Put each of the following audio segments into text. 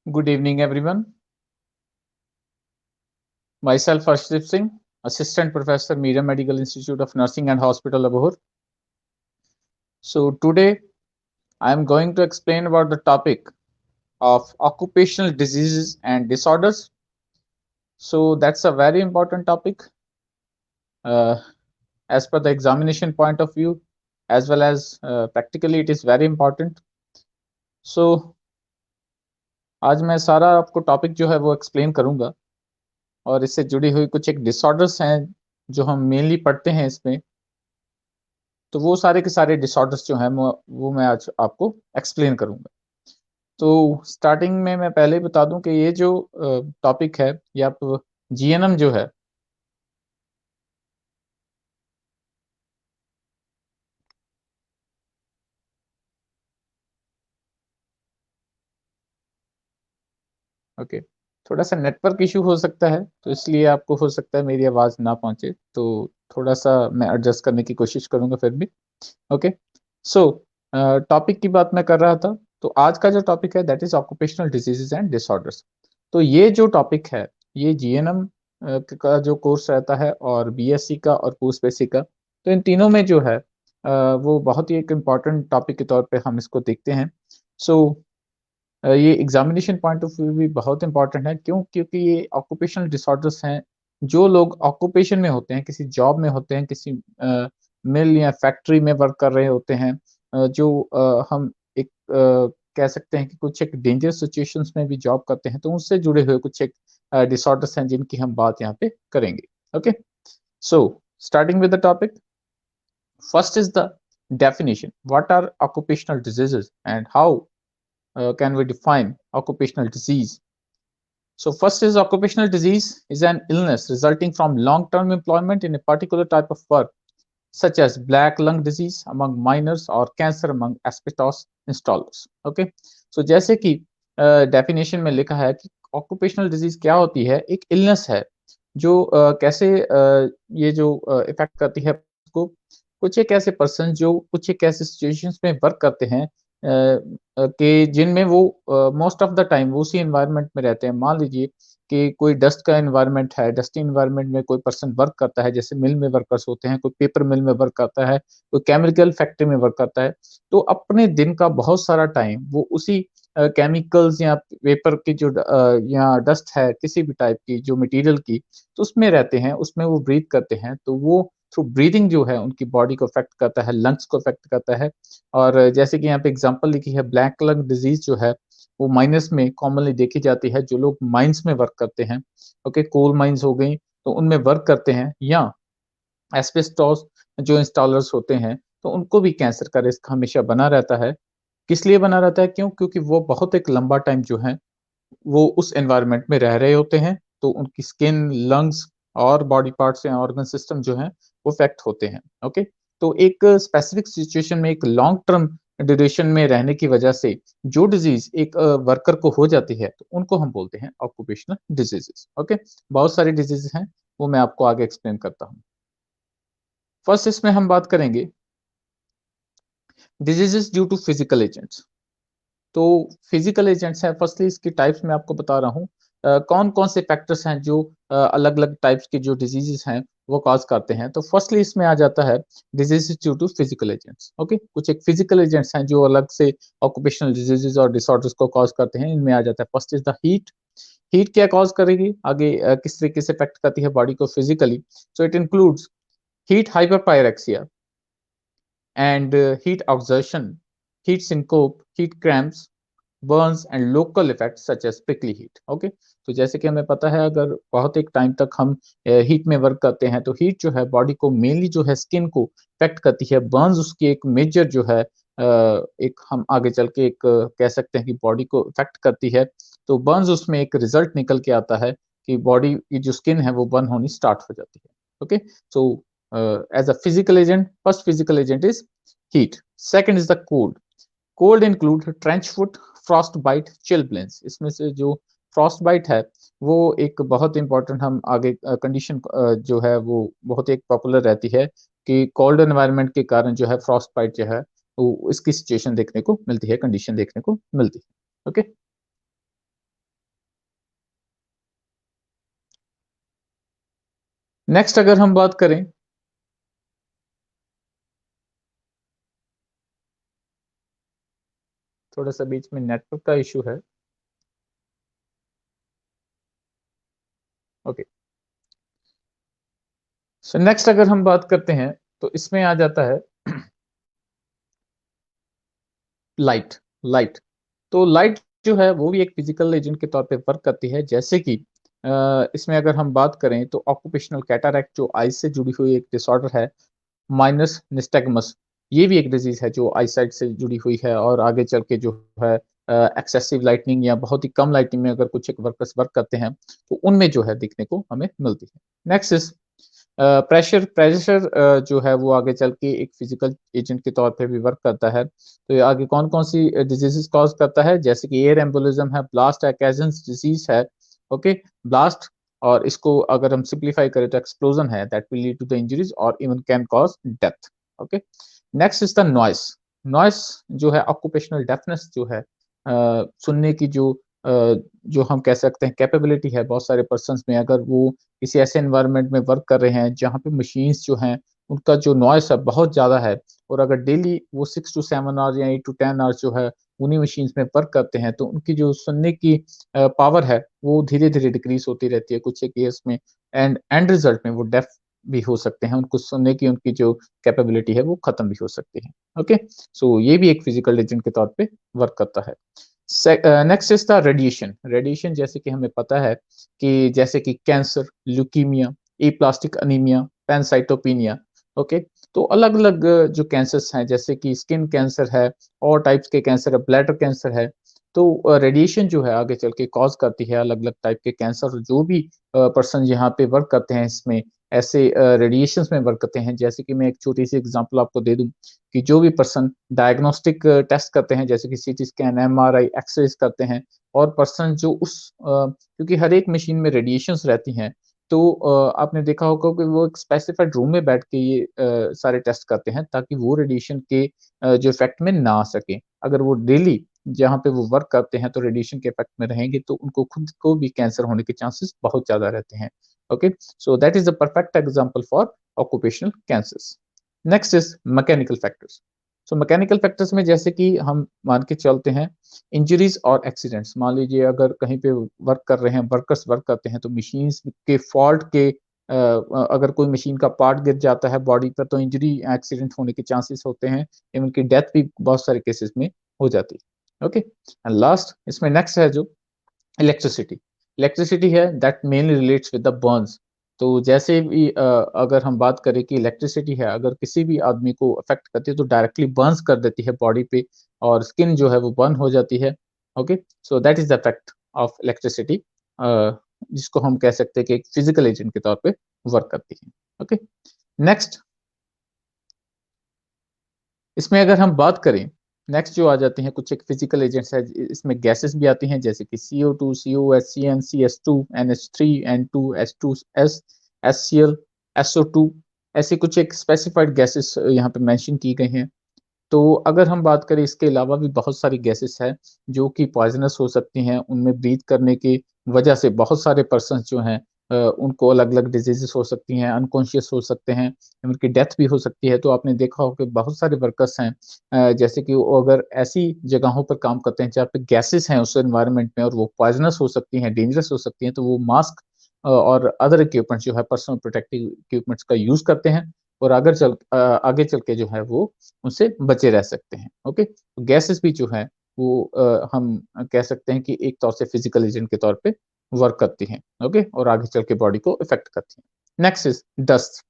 Good evening, everyone. Myself, Arshdeep Singh, Assistant Professor, Mira Medical Institute of Nursing and Hospital, Abohar. So today, I am going to explain about the topic of occupational diseases and disorders. So that's a very important topic, uh, as per the examination point of view, as well as practically it is very important. So आज मैं सारा आपको topic जो है वो explain करूंगा और इससे जुड़ी हुई कुछ एक डिसऑर्डर्स हैं जो हम मेनली पढ़ते हैं इसमें, तो वो सारे के सारे डिसऑर्डर्स जो हैं वो मैं आज आपको एक्सप्लेन करूंगा। तो स्टार्टिंग में मैं पहले ही बता दूं कि ये जो टॉपिक है ये आप जीएनएम जो है ओके, थोड़ा सा नेटवर्क इशू हो सकता है तो इसलिए आपको हो सकता है मेरी आवाज़ ना पहुंचे, तो थोड़ा सा मैं एडजस्ट करने की कोशिश करूंगा फिर भी। ओके, सो टॉपिक की बात मैं कर रहा था, तो आज का जो टॉपिक है that is occupational diseases and disorders. तो ये जो टॉपिक है ये जीएनएम का जो कोर्स रहता है और बीएससी का और पोस्ट बेसिक का, तो इन तीनों में जो है वो बहुत ही एक इम्पॉर्टेंट टॉपिक के तौर पे हम इसको देखते हैं। सो ये एग्जामिनेशन पॉइंट ऑफ व्यू भी बहुत इंपॉर्टेंट है, क्यों? क्योंकि ये ऑक्यूपेशनल डिसऑर्डर्स हैं। जो लोग ऑक्यूपेशन में होते हैं, किसी जॉब में होते हैं, किसी मिल या फैक्ट्री में वर्क कर रहे होते हैं, जो हम एक कह सकते हैं कि कुछ एक डेंजरस सिचुएशंस में भी जॉब करते हैं, तो उससे जुड़े हुए कुछ एक डिसऑर्डर्स हैं जिनकी हम बात यहाँ पे करेंगे। Okay, so starting with the topic, first is the definition. What are occupational diseases and how can we define occupational disease? So first is occupational disease is an illness resulting from long-term employment in a particular type of work, such as black lung disease among miners or cancer among asbestos installers. Okay, so जैसे कि definition में लिखा है कि occupational disease क्या होती है, एक इलनेस है जो कैसे ये जो इफेक्ट करती है को कुछ एक ऐसे पर्सन जो कुछ एक ऐसे सिचुएशंस में वर्क करते हैं कि जिनमें वो मोस्ट ऑफ द टाइम वो उसी एनवायरनमेंट में रहते हैं। मान लीजिए कि कोई डस्ट का एनवायरनमेंट है, डस्टी एनवायरनमेंट में कोई पर्सन वर्क करता है, जैसे मिल में वर्कर्स होते हैं, कोई पेपर मिल में वर्क करता है, कोई केमिकल फैक्ट्री में वर्क करता है, तो अपने दिन का बहुत सारा टाइम वो उसी केमिकल्स या पेपर की जो या डस्ट है किसी भी टाइप की जो मटेरियल की, तो उसमें रहते हैं, उसमें वो ब्रीथ करते हैं, तो वो थ्रू ब्रीदिंग जो है उनकी बॉडी को अफेक्ट करता है, लंग्स को अफेक्ट करता है। और जैसे कि यहाँ पे एग्जांपल लिखी है, ब्लैक लंग डिजीज जो है वो माइनस में कॉमनली देखी जाती है, जो लोग माइंस में वर्क करते हैं। ओके, कोल माइंस हो गई तो उनमें वर्क करते हैं, या एस्बेस्टोस जो इंस्टॉलर्स होते हैं, तो उनको भी कैंसर का रिस्क हमेशा बना रहता है। किस लिए बना रहता है? क्यों? क्योंकि वो बहुत एक लंबा टाइम जो है वो उस एनवायरनमेंट में रह रहे होते हैं, तो उनकी स्किन, लंग्स और बॉडी पार्ट्स या ऑर्गन सिस्टम जो है वो अफेक्ट होते हैं। ओके, तो एक स्पेसिफिक सिचुएशन में एक लॉन्ग टर्म ड्यूरेशन में रहने की वजह से जो डिजीज एक वर्कर को हो जाती है, तो उनको हम बोलते हैं ऑक्यूपेशनल डिजीजेस। ओके, बहुत सारी डिजीज हैं, वो मैं आपको आगे एक्सप्लेन करता हूँ। फर्स्ट इसमें हम बात करेंगे diseases due to physical agents. तो फिजिकल एजेंट्स हैं, फर्स्टली इसकी टाइप्स मैं आपको बता रहा हूँ। कौन कौन से फैक्टर्स हैं जो अलग अलग टाइप्स के जो डिजीजेस हैं वो कॉज करते हैं। तो फर्स्टली इसमें आ जाता है diseases due to physical agents. Okay, कुछ एक फिजिकल एजेंट्स हैं जो अलग से ऑक्यूपेशनल डिजीजेस और डिसऑर्डर्स को कॉज करते हैं। इनमें आ जाता है first is the heat. Heat क्या कॉज करेगी आगे, किस तरीके से अफेक्ट करती है बॉडी को physically? So it includes heat hyperpyrexia and heat exertion, heat syncope, heat cramps, burns and local effects such as prickly heat. Okay, तो जैसे कि हमें पता है अगर बहुत एक टाइम तक हम हीट में वर्क करते हैं, तो हीट जो है बॉडी को मेनली जो है स्किन को इफेक्ट करती है। बर्न्स उसकी एक मेजर जो है एक हम आगे चल के एक कह सकते हैं कि बॉडी को इफेक्ट करती है। तो बर्न्स उसमें एक रिजल्ट निकल के आता है कि बॉडी की जो स्किन है वो बर्न होनी स्टार्ट हो जाती है। Okay, so as a physical agent, first physical agent is heat. Second is the cold. Cold include trench foot, frostbite, chilblains. इसमें से जो फ्रॉस्ट बाइट है वो एक बहुत इंपॉर्टेंट हम आगे कंडीशन जो है वो बहुत एक पॉपुलर रहती है कि कोल्ड एनवायरनमेंट के कारण जो है फ्रॉस्ट बाइट जो है वो इसकी सिचुएशन देखने को मिलती है, कंडीशन देखने को मिलती है। ओके, नेक्स्ट अगर हम बात करें, थोड़ा सा बीच में नेटवर्क का इशू है। ओके, सो नेक्स्ट अगर हम बात करते हैं तो इसमें आ जाता है लाइट। लाइट, तो लाइट जो है वो भी एक फिजिकल एजेंट के तौर पे वर्क करती है, जैसे कि इसमें अगर हम बात करें तो ऑक्यूपेशनल कैटरैक्ट जो आई से जुड़ी हुई एक डिसऑर्डर है, माइनस निस्टैग्मस, ये भी एक डिजीज है जो आईसाइट से जुड़ी हुई है, और आगे चल के जो है एक्सेसिव लाइटनिंग या बहुत ही कम लाइटनिंग में अगर कुछ एक वर्कर्स वर्क करते हैं तो उनमें जो है दिखने को हमें मिलती है। Next is pressure. प्रेशर जो है वो आगे चल के एक फिजिकल एजेंट के तौर पे भी वर्क करता है। तो ये आगे कौन कौन सी डिजीजेस कॉज करता है, जैसे कि एयर एम्बोलिज्म है, ब्लास्ट है, कैजन्स डिजीज है। ओके, ब्लास्ट, और इसको अगर हम सिंप्लीफाई करें तो एक्सप्लोजन है, that will lead to the injuries और even can cause death. Okay, next is the noise. Noise जो है ऑक्यूपेशनल डेफनेस जो है, सुनने की जो जो हम कह सकते हैं कैपेबिलिटी है बहुत सारे पर्सन्स में, अगर वो किसी ऐसे एनवायरनमेंट में वर्क कर रहे हैं जहाँ पे मशीन्स जो हैं उनका जो नॉइस है बहुत ज़्यादा है, और अगर डेली वो 6 to 7 आवर्स या 8 to 10 आवर्स जो है उन्हीं मशीन्स में वर्क करते हैं, तो उनकी जो सुनने की पावर है वो धीरे धीरे डिक्रीज होती रहती है कुछ एक ईयर्स में, एंड एंड रिजल्ट में वो डेफ भी हो सकते हैं, उनको सुनने की उनकी जो कैपेबिलिटी है वो खत्म भी हो सकती है। ओके, सो ये भी एक फिजिकल एजेंट के तौर पे वर्क करता है। Next is the radiation. Radiation जैसे कि हमें पता है कि जैसे कि cancer, leukaemia, aplastic anaemia, pancytopenia. Okay, तो अलग अलग जो कैंसर्स हैं, जैसे कि स्किन कैंसर है, और टाइप्स के कैंसर है, ब्लैडर कैंसर है, तो रेडिएशन जो है आगे चल के कॉज करती है अलग अलग टाइप के कैंसर। जो भी पर्सन यहाँ पे वर्क करते हैं इसमें ऐसे रेडिएशंस में वर्क करते हैं, जैसे कि मैं एक छोटी सी एग्जांपल आपको दे दूं कि जो भी पर्सन डायग्नोस्टिक टेस्ट करते हैं, जैसे कि सीटी स्कैन, एमआरआई, एक्सरेज करते हैं, और पर्सन जो उस क्योंकि हर एक मशीन में रेडिएशंस रहती हैं, तो आपने देखा होगा कि वो एक स्पेसिफाइड रूम में बैठ के ये सारे टेस्ट करते हैं, ताकि वो रेडिएशन के जो इफेक्ट में ना आ सके। अगर वो डेली जहाँ पे वो वर्क करते हैं तो रेडिएशन के इफेक्ट में रहेंगे, तो उनको खुद को भी कैंसर होने के चांसेस बहुत ज्यादा रहते हैं। Okay, so that is the perfect example for occupational cancers. Next is mechanical factors. So mechanical factors में जैसे कि हम मान के चलते हैं इंजरीज और एक्सीडेंट्स। मान लीजिए अगर कहीं पे वर्क कर रहे हैं, वर्कर्स वर्क करते हैं, तो मशीन्स के फॉल्ट के अगर कोई मशीन का पार्ट गिर जाता है बॉडी पर, तो इंजरी एक्सीडेंट होने के चांसेस होते हैं, इवन की डेथ भी बहुत सारे केसेस में हो जाती है। ओके, एंड लास्ट इसमें नेक्स्ट है जो इलेक्ट्रिसिटी। इलेक्ट्रिसिटी है that mainly relates with the Burns. तो जैसे भी अगर हम बात करें कि इलेक्ट्रिसिटी है अगर किसी भी आदमी को अफेक्ट करती है तो डायरेक्टली बर्न्स कर देती है बॉडी पे, और स्किन जो है वो बर्न हो जाती है। Okay, so that is the effect of electricity, जिसको हम कह सकते हैं कि एक फिजिकल एजेंट के तौर पे वर्क करती है। ओके, नेक्स्ट इसमें अगर हम बात करें, नेक्स्ट जो आ जाते हैं कुछ एक फिजिकल एजेंट्स है, इसमें गैसेस भी आती हैं, जैसे कि CO2, COH, CS2, NH3, N2, H2S, HCl, SO2, ऐसे कुछ एक स्पेसिफाइड गैसेस यहाँ पे मेंशन की गई हैं। तो अगर हम बात करें इसके अलावा भी बहुत सारी गैसेस हैं जो कि पॉइजनस हो सकती हैं, उनमें ब्रीथ करने की वजह से बहुत सारे पर्सन जो हैं उनको अलग अलग डिजीजेस हो सकती हैं, अनकॉन्शियस हो सकते हैं, उनकी डेथ भी हो सकती है। तो आपने देखा होगा कि बहुत सारे वर्कर्स हैं जैसे कि वो अगर ऐसी जगहों पर काम करते हैं जहाँ पे गैसेस हैं उस एनवायरनमेंट में, और वो पॉइजनस हो सकती हैं, डेंजरस हो सकती हैं, तो वो मास्क और अदर इक्विपमेंट जो है पर्सनल प्रोटेक्टिव इक्विपमेंट्स का यूज करते हैं, और आगे चल के जो है वो उनसे बचे रह सकते हैं। ओके, तो गैसेस भी जो है वो हम कह सकते हैं कि एक तौर से फिजिकल एजेंट के तौर पे वर्क करती हैं। ओके, और आगे चल के बॉडी को इफेक्ट करती हैं। Next is dust.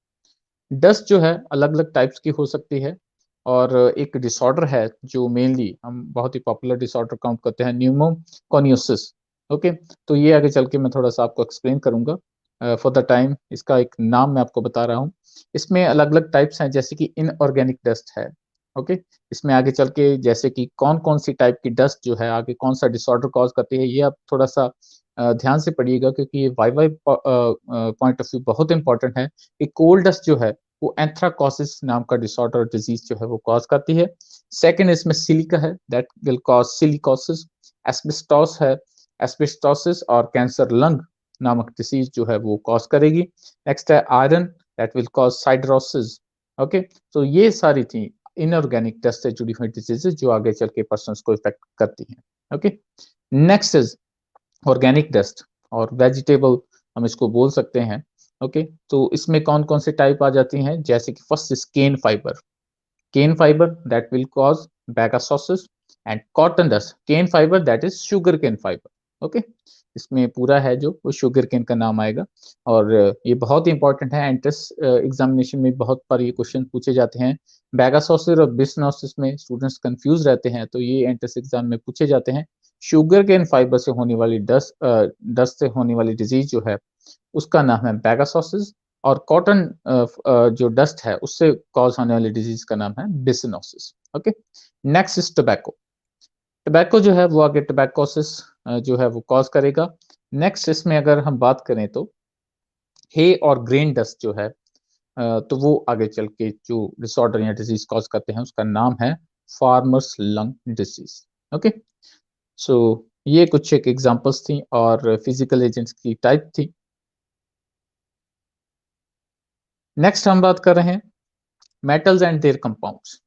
डस्ट जो है अलग अलग टाइप्स की हो सकती है, और एक डिसऑर्डर है जो मेनली हम बहुत ही पॉपुलर डिसऑर्डर काउंट करते हैं, न्यूमोकोनियोसिस। ओके, तो ये आगे चल के मैं थोड़ा सा आपको एक्सप्लेन करूंगा। फॉर द टाइम इसका एक नाम मैं आपको बता रहा हूँ। इसमें अलग अलग टाइप्स हैं, जैसे कि इनऑर्गेनिक डस्ट है। ओके, इसमें आगे चल के जैसे कि कौन कौन सी टाइप की डस्ट जो है आगे कौन सा डिसऑर्डर कॉज करती है, ये आप थोड़ा सा ध्यान से पढ़िएगा, क्योंकि ये वाई पॉइंट ऑफ व्यू बहुत इंपॉर्टेंट है। कि कोल डस्ट जो है वो एंथ्राकोसिस नाम का डिसऑर्डर डिजीज जो है वो कॉज करती है। सेकंड इसमें सिलिका है, that will cause silicosis. Asbestos है, एस्बेस्टोसिस और कैंसर लंग नामक डिसीज जो है वो कॉज करेगी। नेक्स्ट है iron, that will cause siderosis. Okay, तो ये सारी थी इनऑर्गेनिक डस्ट से जुड़ी हुई डिजीजेस जो आगे चल के पर्सन को इफेक्ट करती हैं। Okay, next is organic dust और वेजिटेबल, हम इसको बोल सकते हैं। ओके, तो इसमें कौन कौन से टाइप आ जाती हैं, जैसे कि first is cane fibre. cane fiber that will cause bagasosis and cotton dust cane fiber that is sugar cane fiber। Okay, इसमें पूरा है जो वो शुगर केन का नाम आएगा। और ये बहुत ही इंपॉर्टेंट है, एंट्रेंस एग्जामिनेशन में बहुत बार ये क्वेश्चन पूछे जाते हैं। बैगासोसिस और बिसनोसिस में स्टूडेंट्स कंफ्यूज रहते हैं, तो ये एंट्रेंस एग्जाम में पूछे जाते हैं। शुगर केन फाइबर से होने वाली डस्ट से होने वाली डिजीज जो है उसका नाम है बैगासोसिस, और कॉटन जो डस्ट है उससे कॉज होने वाली डिजीज का नाम है byssinosis. Okay, next is tobacco. Tobacco जो है वो आगे टोबैकोसिस जो है वो कॉज करेगा। नेक्स्ट इसमें अगर हम बात करें तो हे और ग्रेन डस्ट जो है तो वो आगे चल के जो डिसऑर्डर या डिजीज कॉज करते हैं उसका नाम है farmer's lung disease. Okay, so ये कुछ एक एग्जांपल्स थी और फिजिकल एजेंट्स की टाइप थी। नेक्स्ट हम बात कर रहे हैं metals and their compounds.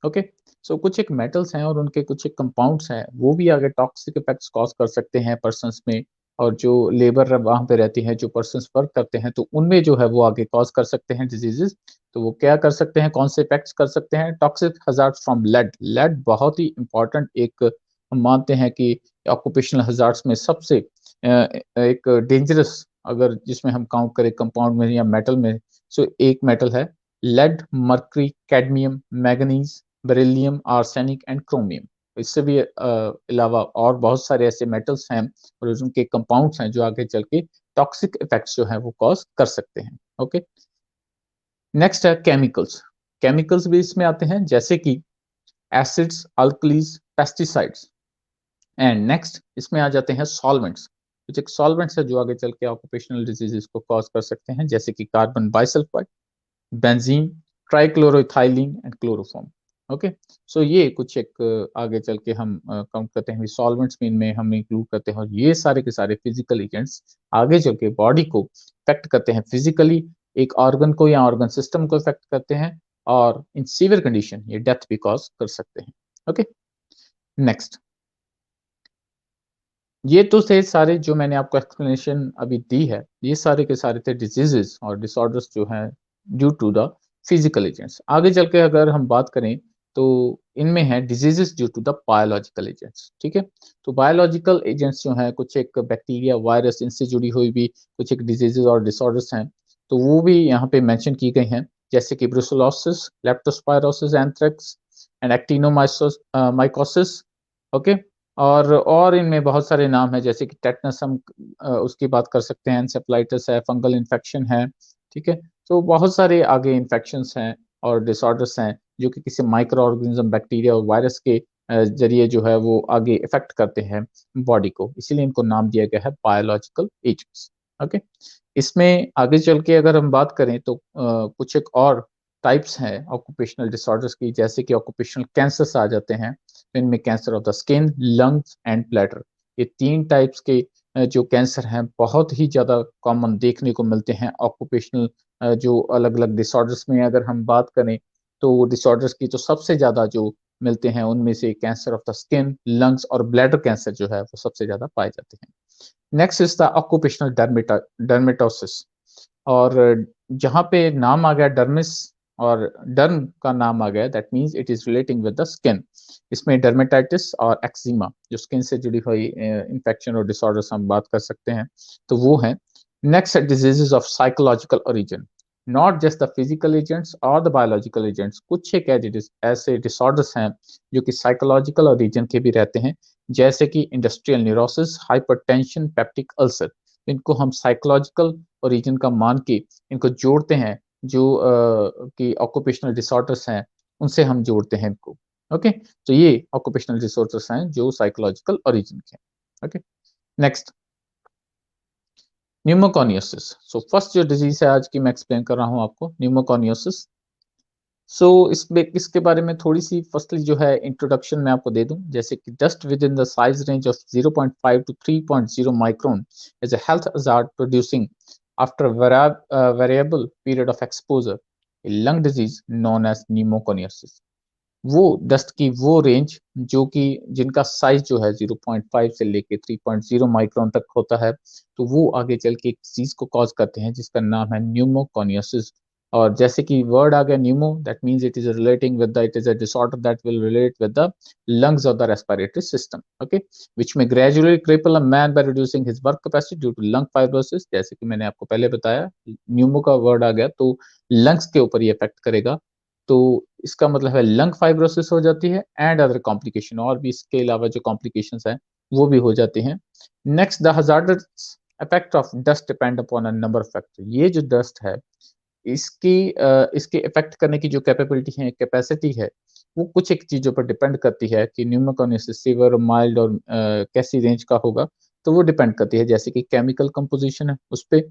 Okay, so कुछ एक मेटल्स हैं और उनके कुछ एक कंपाउंड्स हैं, वो भी आगे टॉक्सिक इफेक्ट्स कॉज कर सकते हैं पर्सन्स में। और जो लेबर वहां पे रहती है, जो पर्सन्स वर्क करते हैं, तो उनमें जो है वो आगे कॉज कर सकते हैं डिजीजेस। तो वो क्या कर सकते हैं, कौन से इफेक्ट्स कर सकते हैं, toxic hazards from lead. Lead बहुत ही इंपॉर्टेंट एक, हम मानते हैं कि ऑक्यूपेशनल हजार्ड्स में सबसे एक डेंजरस, अगर जिसमें हम काउंट करें कंपाउंड में या मेटल में, सो एक मेटल है lead, mercury, cadmium, manganese, beryllium, arsenic and chromium. इससे भी अलावा और बहुत सारे ऐसे मेटल्स हैं और उनके कंपाउंड्स हैं जो आगे चल के टॉक्सिक इफेक्ट्स जो है वो कॉज कर सकते हैं। ओके, नेक्स्ट है केमिकल्स। केमिकल्स भी इसमें आते हैं, जैसे कि acids, alkalis, pesticides. And next इसमें आ जाते हैं सॉल्वेंट्स। कुछ एक सॉल्वेंट्स है जो आगे चल के ऑक्यूपेशनल डिजीजेस को कॉज कर सकते हैं, जैसे कि carbon bisulphide, benzene, trichloroethylene and chloroform. Okay, so ये कुछ एक आगे चल के हम काउंट करते हैं सॉल्वेंट्स में, इनमें हम इंक्लूड करते हैं। और ये सारे के सारे फिजिकल एजेंट्स आगे चल के बॉडी को इफेक्ट करते हैं फिजिकली, एक ऑर्गन को या ऑर्गन सिस्टम को इफेक्ट करते हैं, और इन सीवियर कंडीशन ये डेथ भी कॉज कर सकते हैं। ओके, नेक्स्ट, ये तो थे सारे जो मैंने आपको एक्सप्लेनेशन अभी दी है, ये सारे के सारे थे डिजीजेस और डिसऑर्डर्स जो हैं due to the physical agents. आगे चल के अगर हम बात करें तो इनमें है diseases due to the biological agents. ठीक है, तो बायोलॉजिकल एजेंट्स जो हैं, कुछ एक बैक्टीरिया, वायरस, इनसे जुड़ी हुई भी कुछ एक डिजीजेस और डिसऑर्डर्स हैं, तो वो भी यहाँ पे मेंशन की गई हैं, जैसे कि brucellosis, leptospirosis, anthrax and actinomycosis. Okay, और इनमें बहुत सारे नाम हैं, जैसे कि टेटनस, हम उसकी बात कर सकते हैं, एंसेफ्लाइटिस है, फंगल इन्फेक्शन है। ठीक है, तो बहुत सारे आगे इन्फेक्शंस हैं और डिसऑर्डर्स हैं जो कि किसी माइक्रो ऑर्गेनिज्म, बैक्टीरिया और वायरस के जरिए जो है वो आगे इफेक्ट करते हैं बॉडी को, इसीलिए इनको नाम दिया गया है बायोलॉजिकल एजेंट्स। ओके, इसमें आगे चल के अगर हम बात करें तो कुछ एक और टाइप्स हैं ऑक्यूपेशनल डिसऑर्डर्स की, जैसे कि ऑक्यूपेशनल कैंसर्स आ जाते हैं। इनमें cancer of the skin, lungs and bladder, ये तीन टाइप्स के जो कैंसर हैं बहुत ही ज़्यादा कॉमन देखने को मिलते हैं ऑक्यूपेशनल जो अलग अलग डिसऑर्डर्स में। अगर हम बात करें तो डिसऑर्डर्स की तो सबसे ज़्यादा जो मिलते हैं उनमें से cancer of the skin, lungs और ब्लैडर कैंसर जो है वो सबसे ज़्यादा पाए जाते हैं। Next is the occupational dermatosis. और जहाँ पे नाम आ गया डर्मिस और डर्म का नाम आ गया, that means it is relating with the skin. इसमें डर्मेटाइटिस और एक्जिमा, जो स्किन से जुड़ी हुई इंफेक्शन और डिसऑर्डर्स हम बात कर सकते हैं, तो वो है। Next diseases of psychological origin, not just the physical agents और द बायोलॉजिकल एजेंट्स, कुछ एक ऐसे डिसऑर्डर्स हैं जो कि साइकोलॉजिकल ओरिजिन के भी रहते हैं, जैसे कि industrial neurosis, hypertension, peptic ulcer. इनको हम साइकोलॉजिकल ओरिजिन का मान के इनको जोड़ते हैं, जो कि ऑक्यूपेशनल डिसऑर्डर्स हैं उनसे हम जोड़ते हैं इनको। ओके, तो ये ऑक्यूपेशनल डिसऑर्डर्स हैं जो साइकोलॉजिकल ओरिजिन के हैं। Okay, next, pneumoconiosis. So first जो डिजीज है आज की मैं एक्सप्लेन कर रहा हूँ आपको, न्यूमोकॉनियोसिस। सो इसके बारे में थोड़ी सी फर्स्टली जो है इंट्रोडक्शन मैं आपको दे दूं, जैसे कि dust within the size range of 0.5 to 3.0 micron is a health hazard producing after variable period of exposure lung disease known as pneumoconiosis. वो डस्ट की वो रेंज जो कि जिनका साइज जो है 0.5 से लेके 3.0 माइक्रोन तक होता है, तो वो आगे चल के एक चीज को कॉज करते हैं जिसका नाम है न्यूमोकोनियोसिस। और जैसे कि वर्ड आ गया Numa, that means it is relating with the, it is a disorder that will relate with the lungs of the respiratory system, okay, which may gradually cripple a man by reducing his work capacity due to lung fibrosis। जैसे कि मैंने आपको पहले बताया, Numa का word आ गया तो lungs के ऊपर ये इफेक्ट करेगा। तो इसका मतलब है लंग फाइब्रोसिस हो जाती है एंड अदर कॉम्प्लिकेशन, और भी इसके अलावा जो कॉम्प्लिकेशंस हैं वो भी हो जाती हैं। Next, the hazardous effect of dust depend upon a number of factor. ये जो डस्ट है इसके इफेक्ट करने की जो कैपेबिलिटी है, कैपेसिटी है, वो कुछ एक चीजों पर डिपेंड करती है कि न्यूमोकोनियोसिस सीवियर, माइल्ड और कैसी रेंज का होगा। तो वो डिपेंड करती है जैसे कि केमिकल कंपोजिशन है उस पे,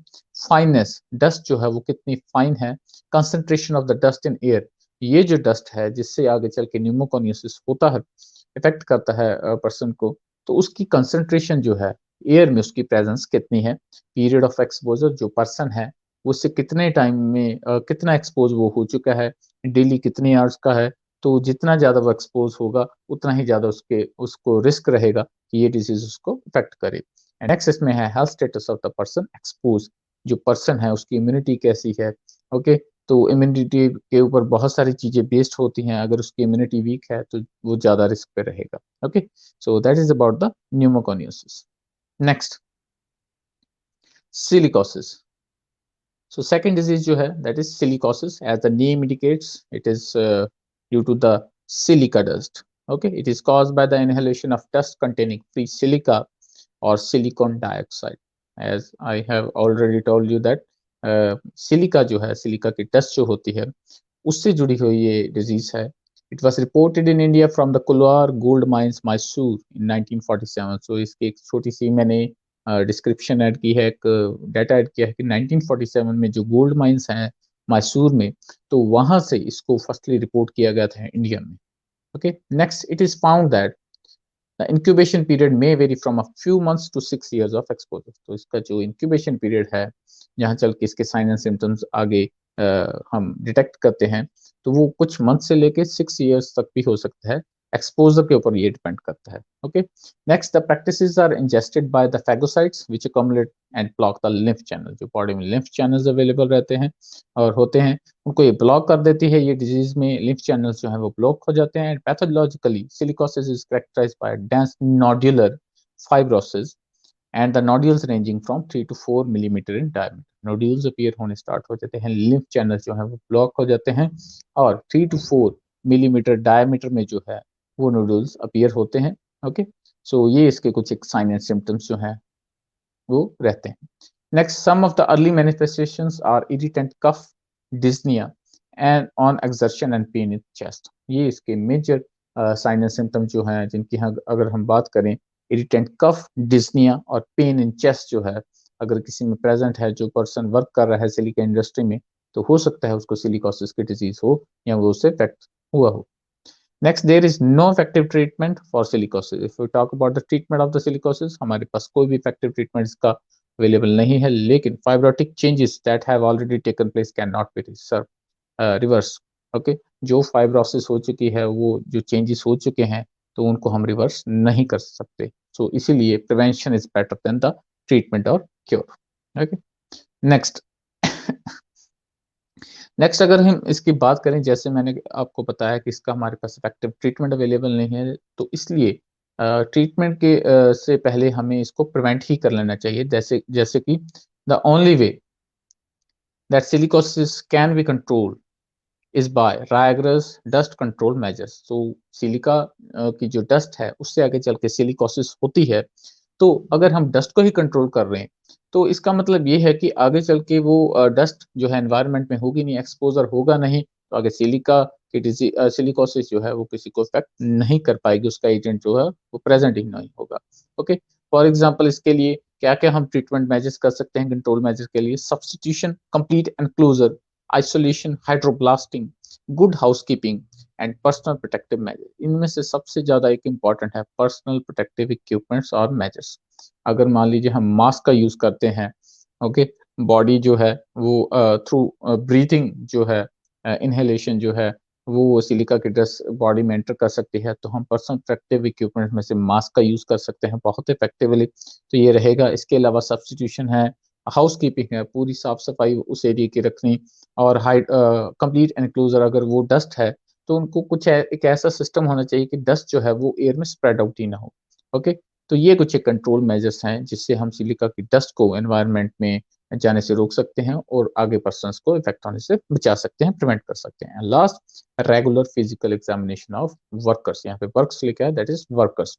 फाइननेस, डस्ट जो है वो कितनी फाइन है, concentration of the dust in air. ये जो डस्ट है जिससे आगे चल के न्यूमोकोनियोसिस होता है, इफेक्ट करता है पर्सन को, तो उसकी कंसंट्रेशन जो है एयर में, उसकी प्रेजेंस कितनी है, पीरियड ऑफ एक्सपोजर जो पर्सन है उससे कितने टाइम में कितना एक्सपोज वो हो चुका है, डेली कितने आवर्स का है। तो जितना ज़्यादा वो एक्सपोज होगा उतना ही ज़्यादा उसको रिस्क रहेगा कि ये डिजीज उसको इफेक्ट करे। एंड नेक्स्ट इसमें है health status of the person expose. जो पर्सन है उसकी इम्यूनिटी कैसी है, ओके। तो इम्यूनिटी के ऊपर बहुत सारी चीज़ें बेस्ड होती हैं, अगर उसकी इम्यूनिटी वीक है तो वो ज़्यादा रिस्क पे रहेगा, okay. So that is about the pneumoconiosis. Next, silicosis. So second disease जो है that is silicosis, as the name indicates, it is due to the silica dust. Okay, it is caused by the inhalation of dust containing free silica or silicon dioxide. As I have already told you that silica जो है, silica की dust जो होती है उससे जुड़ी हुई ये डिजीज है। It was reported in India from the Kolar gold mines Mysore in 1947। So इसकी एक छोटी सी मैंने डिस्क्रिप्शन ऐड की है, एक डाटा ऐड किया है कि 1947 में जो गोल्ड माइंस हैं मैसूर में, तो वहां से इसको फर्स्टली रिपोर्ट किया गया था इंडिया में। Okay, next, it is found that the incubation period may vary from a few months to 6 years of exposure. तो इसका जो इंक्यूबेशन पीरियड है, जहाँ चल के इसके साइन एंड सिम्टम्स आगे हम डिटेक्ट करते हैं, तो वो कुछ मंथ से लेके 6 years तक भी हो सकता है। एक्सपोजर के ऊपर ये डिपेंड करता है, okay. Next, the practices are ingested by the phagocytes which accumulate and block the lymph channel. जो बॉडी में लिम्फ चैनल्स अवेलेबल रहते हैं और होते हैं, उनको ये ब्लॉक कर देती है। ये डिजीज में लिम्फ चैनल्स जो है वो ब्लॉक हो जाते हैं। Pathologically silicosis is characterised by dense nodular fibrosis and the nodules ranging from 3 to 4 millimeter in diameter. Nodules appear होने स्टार्ट हो जाते हैं, लिम्फ चैनल्स जो है वो ब्लॉक हो जाते हैं, और 3 to 4 millimeter डायमीटर में जो है वो नोड्यूल्स अपीयर होते हैं, ओके। सो ये इसके कुछ एक साइन एंड सिम्टम्स जो हैं वो रहते हैं। Next, some of the early manifestations are irritant cough, dyspnoea and on exertion and pain in chest. ये इसके मेजर साइन एंड सिम्टम जो हैं जिनकी अगर हम बात करें, इरिटेंट कफ, डिस्निया और पेन इन चेस्ट जो है, अगर किसी में प्रेजेंट है, जो पर्सन वर्क कर रहा है सिलिका इंडस्ट्री में, तो हो सकता है उसको सिलिकोसिस की डिजीज हो या वो उससे इफेक्ट हुआ हो। Next, there is no effective treatment for silicosis. If we talk about the treatment of the silicosis, हमारे पास कोई भी इफेक्टिव ट्रीटमेंट इसका अवेलेबल नहीं है, लेकिन fibrotic changes that have already taken place can not be reverse, okay. जो fibrosis हो चुकी है, वो जो चेंजेस हो चुके हैं, तो उनको हम रिवर्स नहीं कर सकते। सो इसीलिए prevention is better than the treatment और क्योर, ओके। नेक्स्ट, नेक्स्ट अगर हम इसकी बात करें, जैसे मैंने आपको बताया कि इसका हमारे पास इफेक्टिव ट्रीटमेंट अवेलेबल नहीं है, तो इसलिए ट्रीटमेंट के से पहले हमें इसको प्रिवेंट ही कर लेना चाहिए। जैसे जैसे कि the only way that silicosis can be controlled is by rigorous dust control measures. तो सिलिका की जो डस्ट है उससे आगे चल के सिलिकोसिस होती है। तो अगर हम डस्ट को ही कंट्रोल कर रहे हैं, तो इसका मतलब ये है कि आगे चल के वो डस्ट जो है एनवायरनमेंट में होगी नहीं, एक्सपोजर होगा नहीं, तो आगे सिलिका की सिलिकोसिस जो है वो किसी को इफेक्ट नहीं कर पाएगी, उसका एजेंट जो है वो प्रेजेंट ही नहीं होगा, ओके। फॉर एग्जाम्पल, इसके लिए क्या क्या हम ट्रीटमेंट मेजर्स कर सकते हैं कंट्रोल मेजर के लिए? Substitution, complete enclosure, isolation, hydroblasting, good housekeeping and personal protective measure. इनमें से सबसे ज़्यादा एक इम्पॉर्टेंट है पर्सनल प्रोटेक्टिव इक्विपमेंट्स और मेजर्स। अगर मान लीजिए हम मास्क का यूज़ करते हैं, ओके, बॉडी जो है वो थ्रू ब्रीथिंग जो है, इन्हेलेशन जो है वो सिलिका की डस्ट बॉडी में एंटर कर सकती है, तो हम पर्सनल प्रोटेक्टिव इक्विपमेंट में से मास्क का यूज़ कर सकते हैं बहुत इफेक्टिवली। तो ये रहेगा। इसके अलावा सब्स्टिट्यूशन है, हाउसकीपिंग है, पूरी साफ-सफाई उस एरिया की रखनी, और कंप्लीट एनक्लोजर अगर वो डस्ट है, तो उनको कुछ एक ऐसा सिस्टम होना चाहिए कि डस्ट जो है वो एयर में स्प्रेड आउट ही ना हो। ओके? तो ये कुछ एक कंट्रोल मेजर्स हैं जिससे हम सिलिका की डस्ट को एनवायरनमेंट में जाने से रोक सकते हैं और आगे पर्सन्स को इफेक्ट होने से बचा सकते हैं, प्रिवेंट कर सकते हैं। Last, regular physical examination of workers. यहाँ पे वर्क्स लिखा है, दैट इज़ वर्कर्स।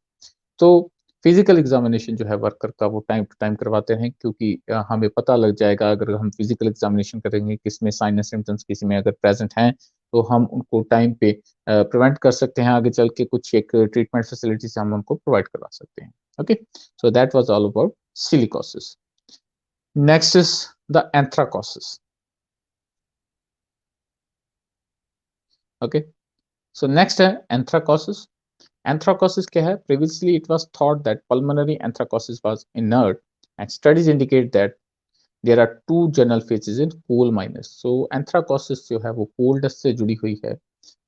तो फिजिकल एग्जामिनेशन जो है वर्कर का वो टाइम टू टाइम करवाते रहें, क्योंकि हमें पता लग जाएगा अगर हम फिजिकल एग्जामिनेशन करेंगे किसमें साइन एंड सिम्पटम्स किसी में अगर प्रेजेंट हैं, तो हम उनको टाइम पे प्रिवेंट कर सकते हैं। आगे चल के कुछ एक ट्रीटमेंट फैसिलिटी से हम उनको प्रोवाइड करवा सकते हैं। Okay, so that was all about silicosis. Next is the anthracosis. Okay, so next है एंथ्राकोसिस। Anthracosis क्या है? Previously, it was thought that pulmonary anthracosis was inert, and studies indicate that there are two general phases in coal miners. So, anthracosis जो है वो coal dust से जुड़ी हुई है।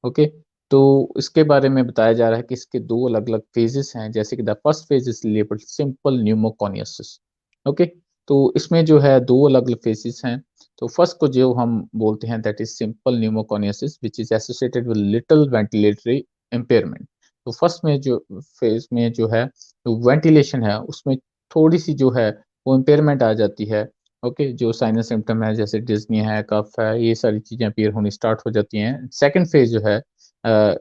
ओके, तो इसके बारे में बताया जा रहा है कि इसके दो अलग-अलग फेजेस हैं, जैसे कि the first phase is labelled simple pneumoconiosis. Okay, तो इसमें जो है दो अलग-अलग फेजेस हैं। तो फर्स्ट को जो हम बोलते हैं that is simple pneumoconiosis which is associated with little ventilatory impairment. तो फर्स्ट में जो फेज में जो है वेंटिलेशन है उसमें थोड़ी सी जो है वो इम्पेयरमेंट आ जाती है। ओके, जो साइनस सिम्पटम है जैसे डिज़नी है, कफ है, ये सारी चीज़ें अपीयर होनी स्टार्ट हो जाती हैं। सेकंड फेज़ जो है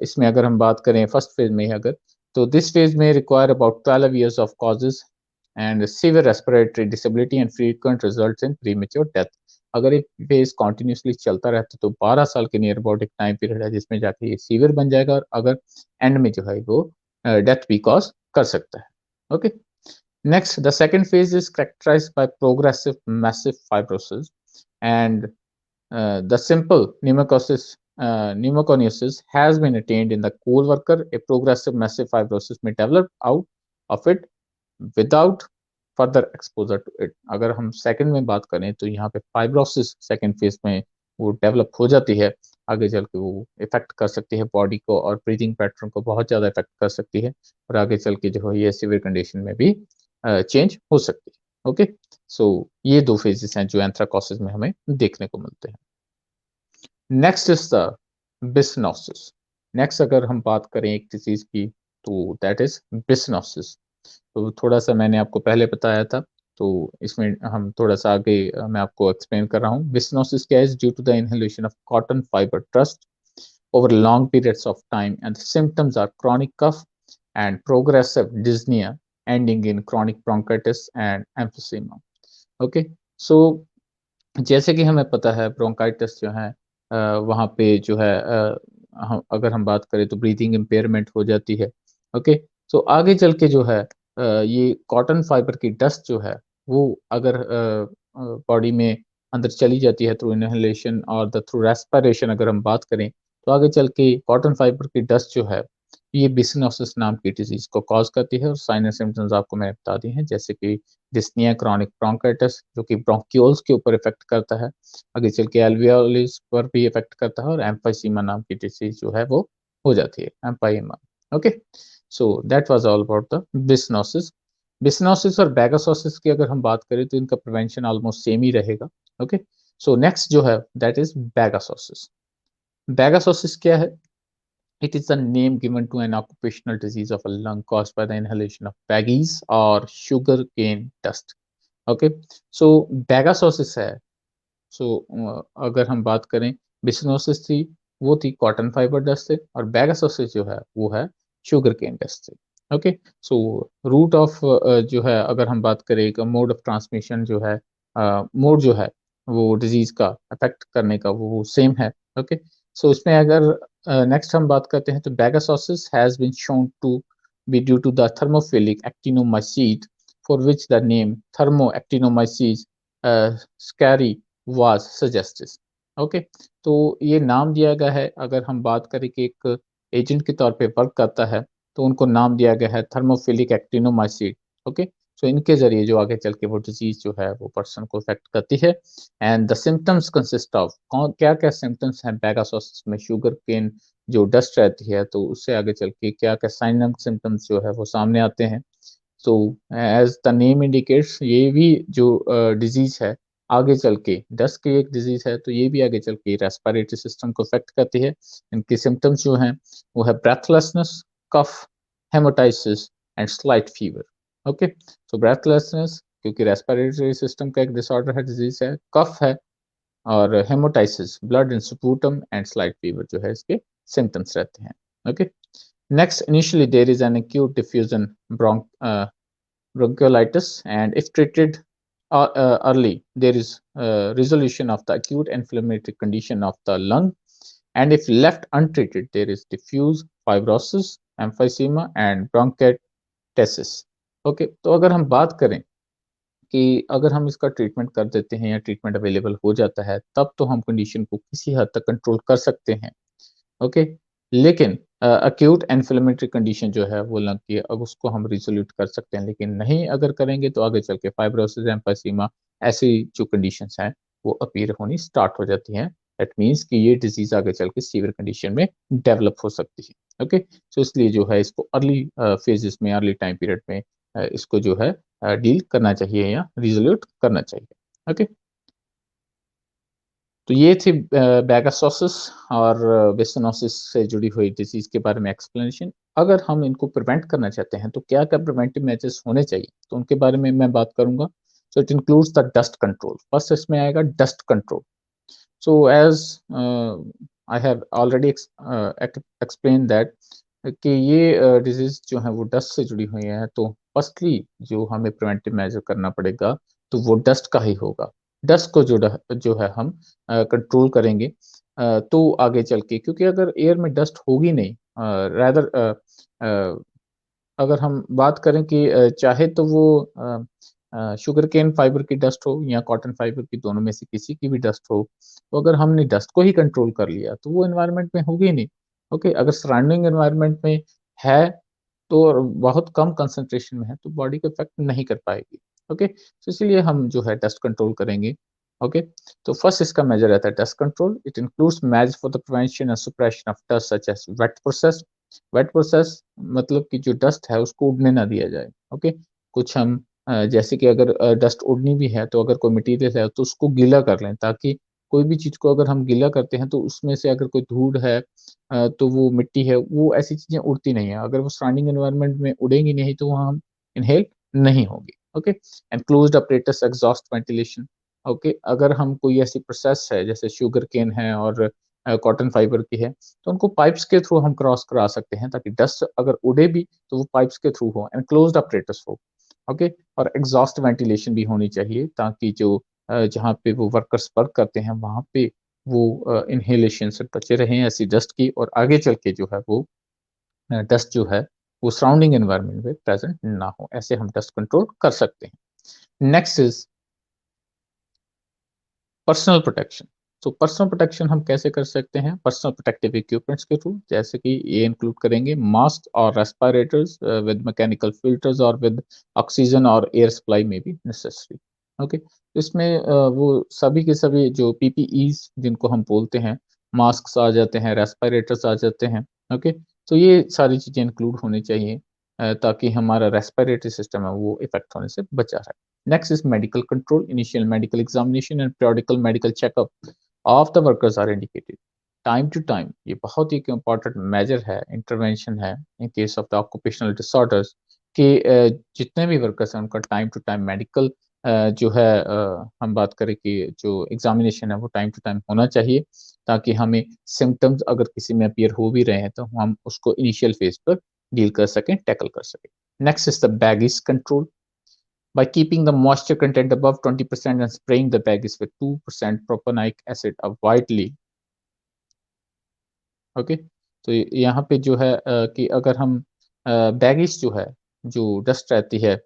इसमें अगर हम बात करें फर्स्ट फेज़ में ही अगर, तो दिस फेज़ में require about 12 years of causes and severe respiratory disability and frequent results in premature death. अगर ये फेज़ कंटीन्यूअसली चलता रहता तो 12 साल के नियर अबाउट एक टाइम पीरियड है जिसमें जाके ये सीवियर बन जाएगा और अगर एंड में जो है वो डेथ भी कॉज़ कर सकता है। Okay? Next, the second phase is characterized by progressive massive fibrosis, and the simple pneumoconiosis has been attained in the coal worker. A progressive massive fibrosis may develop out of it without further exposure to it. अगर हम second में बात करें तो यहाँ पे fibrosis second phase में वो डेवलप हो जाती है, आगे चल के वो इफेक्ट कर सकती है बॉडी को और ब्रीदिंग पैटर्न को बहुत ज़्यादा इफेक्ट कर सकती है, और आगे चल के जो है ये सीवियर कंडीशन में भी चेंज हो सकती है। ओके, सो ये दो फेजेस हैं जो एंथ्राकोसिस में हमें देखने को मिलते हैं। Next is the byssinosis. Next अगर हम बात करें एक डिजीज की, तो दैट इज बिसनोसिस। तो थोड़ा-सा मैंने आपको पहले बताया था, तो इसमें हम थोड़ा-सा आगे मैं आपको एक्सप्लेन कर रहा हूँ। बिसनोसिस क्या है? Is due to the inhalation of cotton fibre dust over long periods of time, and the symptoms are chronic cough and progressive dyspnea ending in chronic bronchitis and emphysema. Okay, so जैसे कि हमें पता है bronchitis जो है वहाँ पे जो है अगर हम बात करें तो ब्रीथिंग इम्पेयरमेंट हो जाती है। ओके, सो आगे चल के जो है ये कॉटन फाइबर की डस्ट जो है वो अगर बॉडी में अंदर चली जाती है थ्रू इनहेलेशन और द थ्रू रेस्पिरेशन अगर हम बात करें, तो आगे चल के कॉटन फाइबर की डस्ट जो है ये बिसनोसिस नाम की डिजीज को कॉज करती है, और साइन एंड सिम्पटम्स आपको मैंने बता दिए हैं जैसे कि डिस्निया, क्रोनिक ब्रोंकाइटिस जो कि ब्रोंक्यूल्स के ऊपर इफेक्ट करता है, आगे चल के एल्वियोलिस पर भी इफेक्ट करता है, और एम्फाइसीमा नाम की डिसीज जो है वो हो जाती है, emphysema. Okay, so that was all about the byssinosis. Byssinosis और बैगासोसिस की अगर हम बात करें तो इनका प्रिवेंशन ऑलमोस्ट सेम ही रहेगा। ओके, सो नेक्स्ट जो है दैट इज बैगासोसिस। बैगासोसिस क्या है? It is the name given to an occupational disease of a lung caused by the inhalation of baggies or sugar cane dust. Okay, so बैगासोसिस है। सो अगर हम बात करें बिसनोसिस थी, वो थी कॉटन फाइबर डस्ट से, और बैगासोसिस जो है वो है शुगर केन डस्ट से। ओके, सो रूट ऑफ जो है अगर हम बात करें मोड ऑफ ट्रांसमिशन जो है, मोड जो है वो डिजीज का अफेक्ट करने का वो सेम है। ओके, सो इसमें अगर नेक्स्ट हम बात करते हैं तो bagassosis has been shown to be due to the thermophilic actinomycete for which the name thermoactinomyces sacchari was suggested. Okay, तो ये नाम दिया गया है, अगर हम बात करें कि एक एजेंट के तौर पे वर्क करता है, तो उनको नाम दिया गया है थर्मोफिलिक एक्टिनोमाइसिन, ओके? सो इनके ज़रिए जो आगे चल के वो डिज़ीज़ जो है वो पर्सन को अफ़ेक्ट करती है। And the symptoms consist of कौन क्या-क्या सिम्पटम्स हैं पेगासोसिस में, शुगर केन जो डस्ट रहती है, तो उससे आगे चल के क्या-क्या साइन एंड सिम्पटम्स जो है वो सामने आते हैं। So as the name indicates, ये भी जो डिज़ीज़ है, आगे चल के डस्ट की एक डिज़ीज़ है, तो ये भी आगे चल के रेस्पिरेटरी सिस्टम को अफ़ेक्ट करती है। इनके सिम्पटम्स जो हैं, वो है breathlessness, cough, haemoptysis and slight fever, okay? So breathlessness क्योंकि रेस्पिरेटरी सिस्टम का एक डिसऑर्डर है, डिज़ीज़ है, कफ है और haemoptysis, blood in sputum and slight fever जो है इसके सिम्पटम्स रहते हैं, okay? Next, initially there is an acute diffusion bronchiolitis, and if treated early, there is resolution of the acute inflammatory condition of the lung, and if left untreated, there is diffuse fibrosis, emphysema, and bronchiectasis. Okay, तो अगर हम बात करें कि अगर हम इसका treatment कर देते हैं या ट्रीटमेंट अवेलेबल हो जाता है, तब तो हम कंडीशन को किसी हद तक कंट्रोल कर सकते हैं। ओके, लेकिन अक्यूट इन्फ्लेमेटरी कंडीशन जो है वो लंग की, अब उसको हम रिज़ोल्यूट कर सकते हैं, लेकिन नहीं अगर करेंगे तो आगे चल के फाइब्रोसिस, एम्फीसीमा ऐसी जो कंडीशंस हैं वो अपीयर होनी स्टार्ट हो जाती हैं। दैट मीन्स कि ये डिज़ीज़ आगे चल के सीवियर कंडीशन में डेवलप हो सकती है। ओके, सो इसलिए जो है इसको अर्ली फेजेस में, अर्ली टाइम पीरियड में इसको जो है डील करना चाहिए या रिज़ोल्यूट करना चाहिए। ओके, तो ये थी बैगासोसिस और बेसिनोसिस से जुड़ी हुई डिसीज़ के बारे में एक्सप्लेनेशन। अगर हम इनको प्रिवेंट करना चाहते हैं, तो क्या-क्या प्रिवेंटिव मेजर्स होने चाहिए? तो उनके बारे में मैं बात करूँगा। सो it includes the dust control. First इसमें आएगा dust control. So as I have already explained that कि ये डिसीज़ जो है वो डस्ट से जुड़ी हुई है, तो फर्स्टली जो हमें प्रिवेंटिव मेजर करना पड़ेगा, तो वो डस्ट का ही होगा। डस्ट को जो है हम कंट्रोल करेंगे तो आगे चल के, क्योंकि अगर एयर में डस्ट होगी नहीं, रादर अ, अगर हम बात करें कि चाहे तो वो शुगरकेन फाइबर की डस्ट हो या कॉटन फाइबर की, दोनों में से किसी की भी डस्ट हो, तो अगर हमने डस्ट को ही कंट्रोल कर लिया, तो वो एनवायरनमेंट में होगी ही नहीं। ओके, अगर सराउंडिंग एनवायरनमेंट में है, तो और बहुत कम कंसंट्रेशन में है, तो बॉडी को इफ़ेक्ट नहीं कर पाएगी। ओके, तो इसीलिए हम जो है डस्ट कंट्रोल करेंगे। ओके, तो फर्स्ट इसका मेजर रहता है dust control. It includes measures for the prevention and suppression of dust such as wet process. Wet process मतलब कि जो डस्ट है उसको उड़ने ना दिया जाए। ओके, कुछ हम जैसे कि अगर डस्ट उड़नी भी है, तो अगर कोई मटेरियल है तो उसको गीला कर लें, ताकि कोई भी चीज़ को अगर हम गीला करते हैं तो उसमें से अगर कोई धूल है, तो वो मिट्टी है, वो ऐसी चीज़ें उड़ती नहीं है। अगर वो सराउंडिंग एनवायरनमेंट में उड़ेंगी नहीं, तो वहाँ हम इन्हेल नहीं होंगी। Okay, and closed apparatus exhaust ventilation. Okay, अगर हम कोई ऐसी प्रोसेस है जैसे शुगरकेन है और कॉटन फाइबर की है, तो उनको पाइप्स के थ्रू हम क्रॉस करा सकते हैं, ताकि डस्ट अगर उड़े भी तो वो पाइप्स के थ्रू हो, एंड क्लोज्ड apparatus हो। ओके, और एग्जॉस्ट वेंटिलेशन भी होनी चाहिए, ताकि जो जहाँ पे वो वर्कर्स वर्क करते हैं वहाँ पे वो इन्हेलेशन से बचे रहें ऐसी डस्ट की, और आगे चल के जो है वो डस्ट जो है वो सराउंडिंग एनवायरनमेंट में प्रेजेंट ना हो। ऐसे हम डस्ट कंट्रोल कर सकते हैं। Next is personal protection. तो पर्सनल प्रोटेक्शन हम कैसे कर सकते हैं? पर्सनल प्रोटेक्टिव इक्विपमेंट्स के थ्रू, जैसे कि ये इंक्लूड करेंगे मास्क और रेस्पिरेटर्स विद मैकेनिकल फिल्टर्स और विद ऑक्सीजन और एयर सप्लाई में भी नेसेसरी। ओके, इसमें वो सभी के सभी जो पीपीईज जिनको हम बोलते हैं, मास्क आ जाते हैं, रेस्पिरेटर्स आ जाते हैं। ओके, तो ये सारी चीज़ें इंक्लूड होनी चाहिए, ताकि हमारा रेस्पिरेटरी सिस्टम है वो इफेक्ट होने से बचा रहे। Next is medical control. Initial medical examination and periodical medical checkup of the workers are indicated. Time to time, ये बहुत ही इम्पोर्टेंट मेजर है, इंटरवेंशन है in case of the occupational disorders कि जितने भी वर्कर्स हैं उनका टाइम टू टाइम मेडिकल जो है, हम बात करें कि जो एग्जामिनेशन है वो टाइम टू टाइम होना चाहिए, ताकि हमें सिम्टम्स अगर किसी में अपीयर हो भी रहे हैं तो हम उसको इनिशियल फेज पर डील कर सकें, टैकल कर सकें। Next is the baggage control by keeping the moisture content above 20% and spraying the baggage with 2% propanoic acid widely। Okay, तो यहाँ पे जो है कि अगर हम बैगेज जो है, जो डस्ट रहती है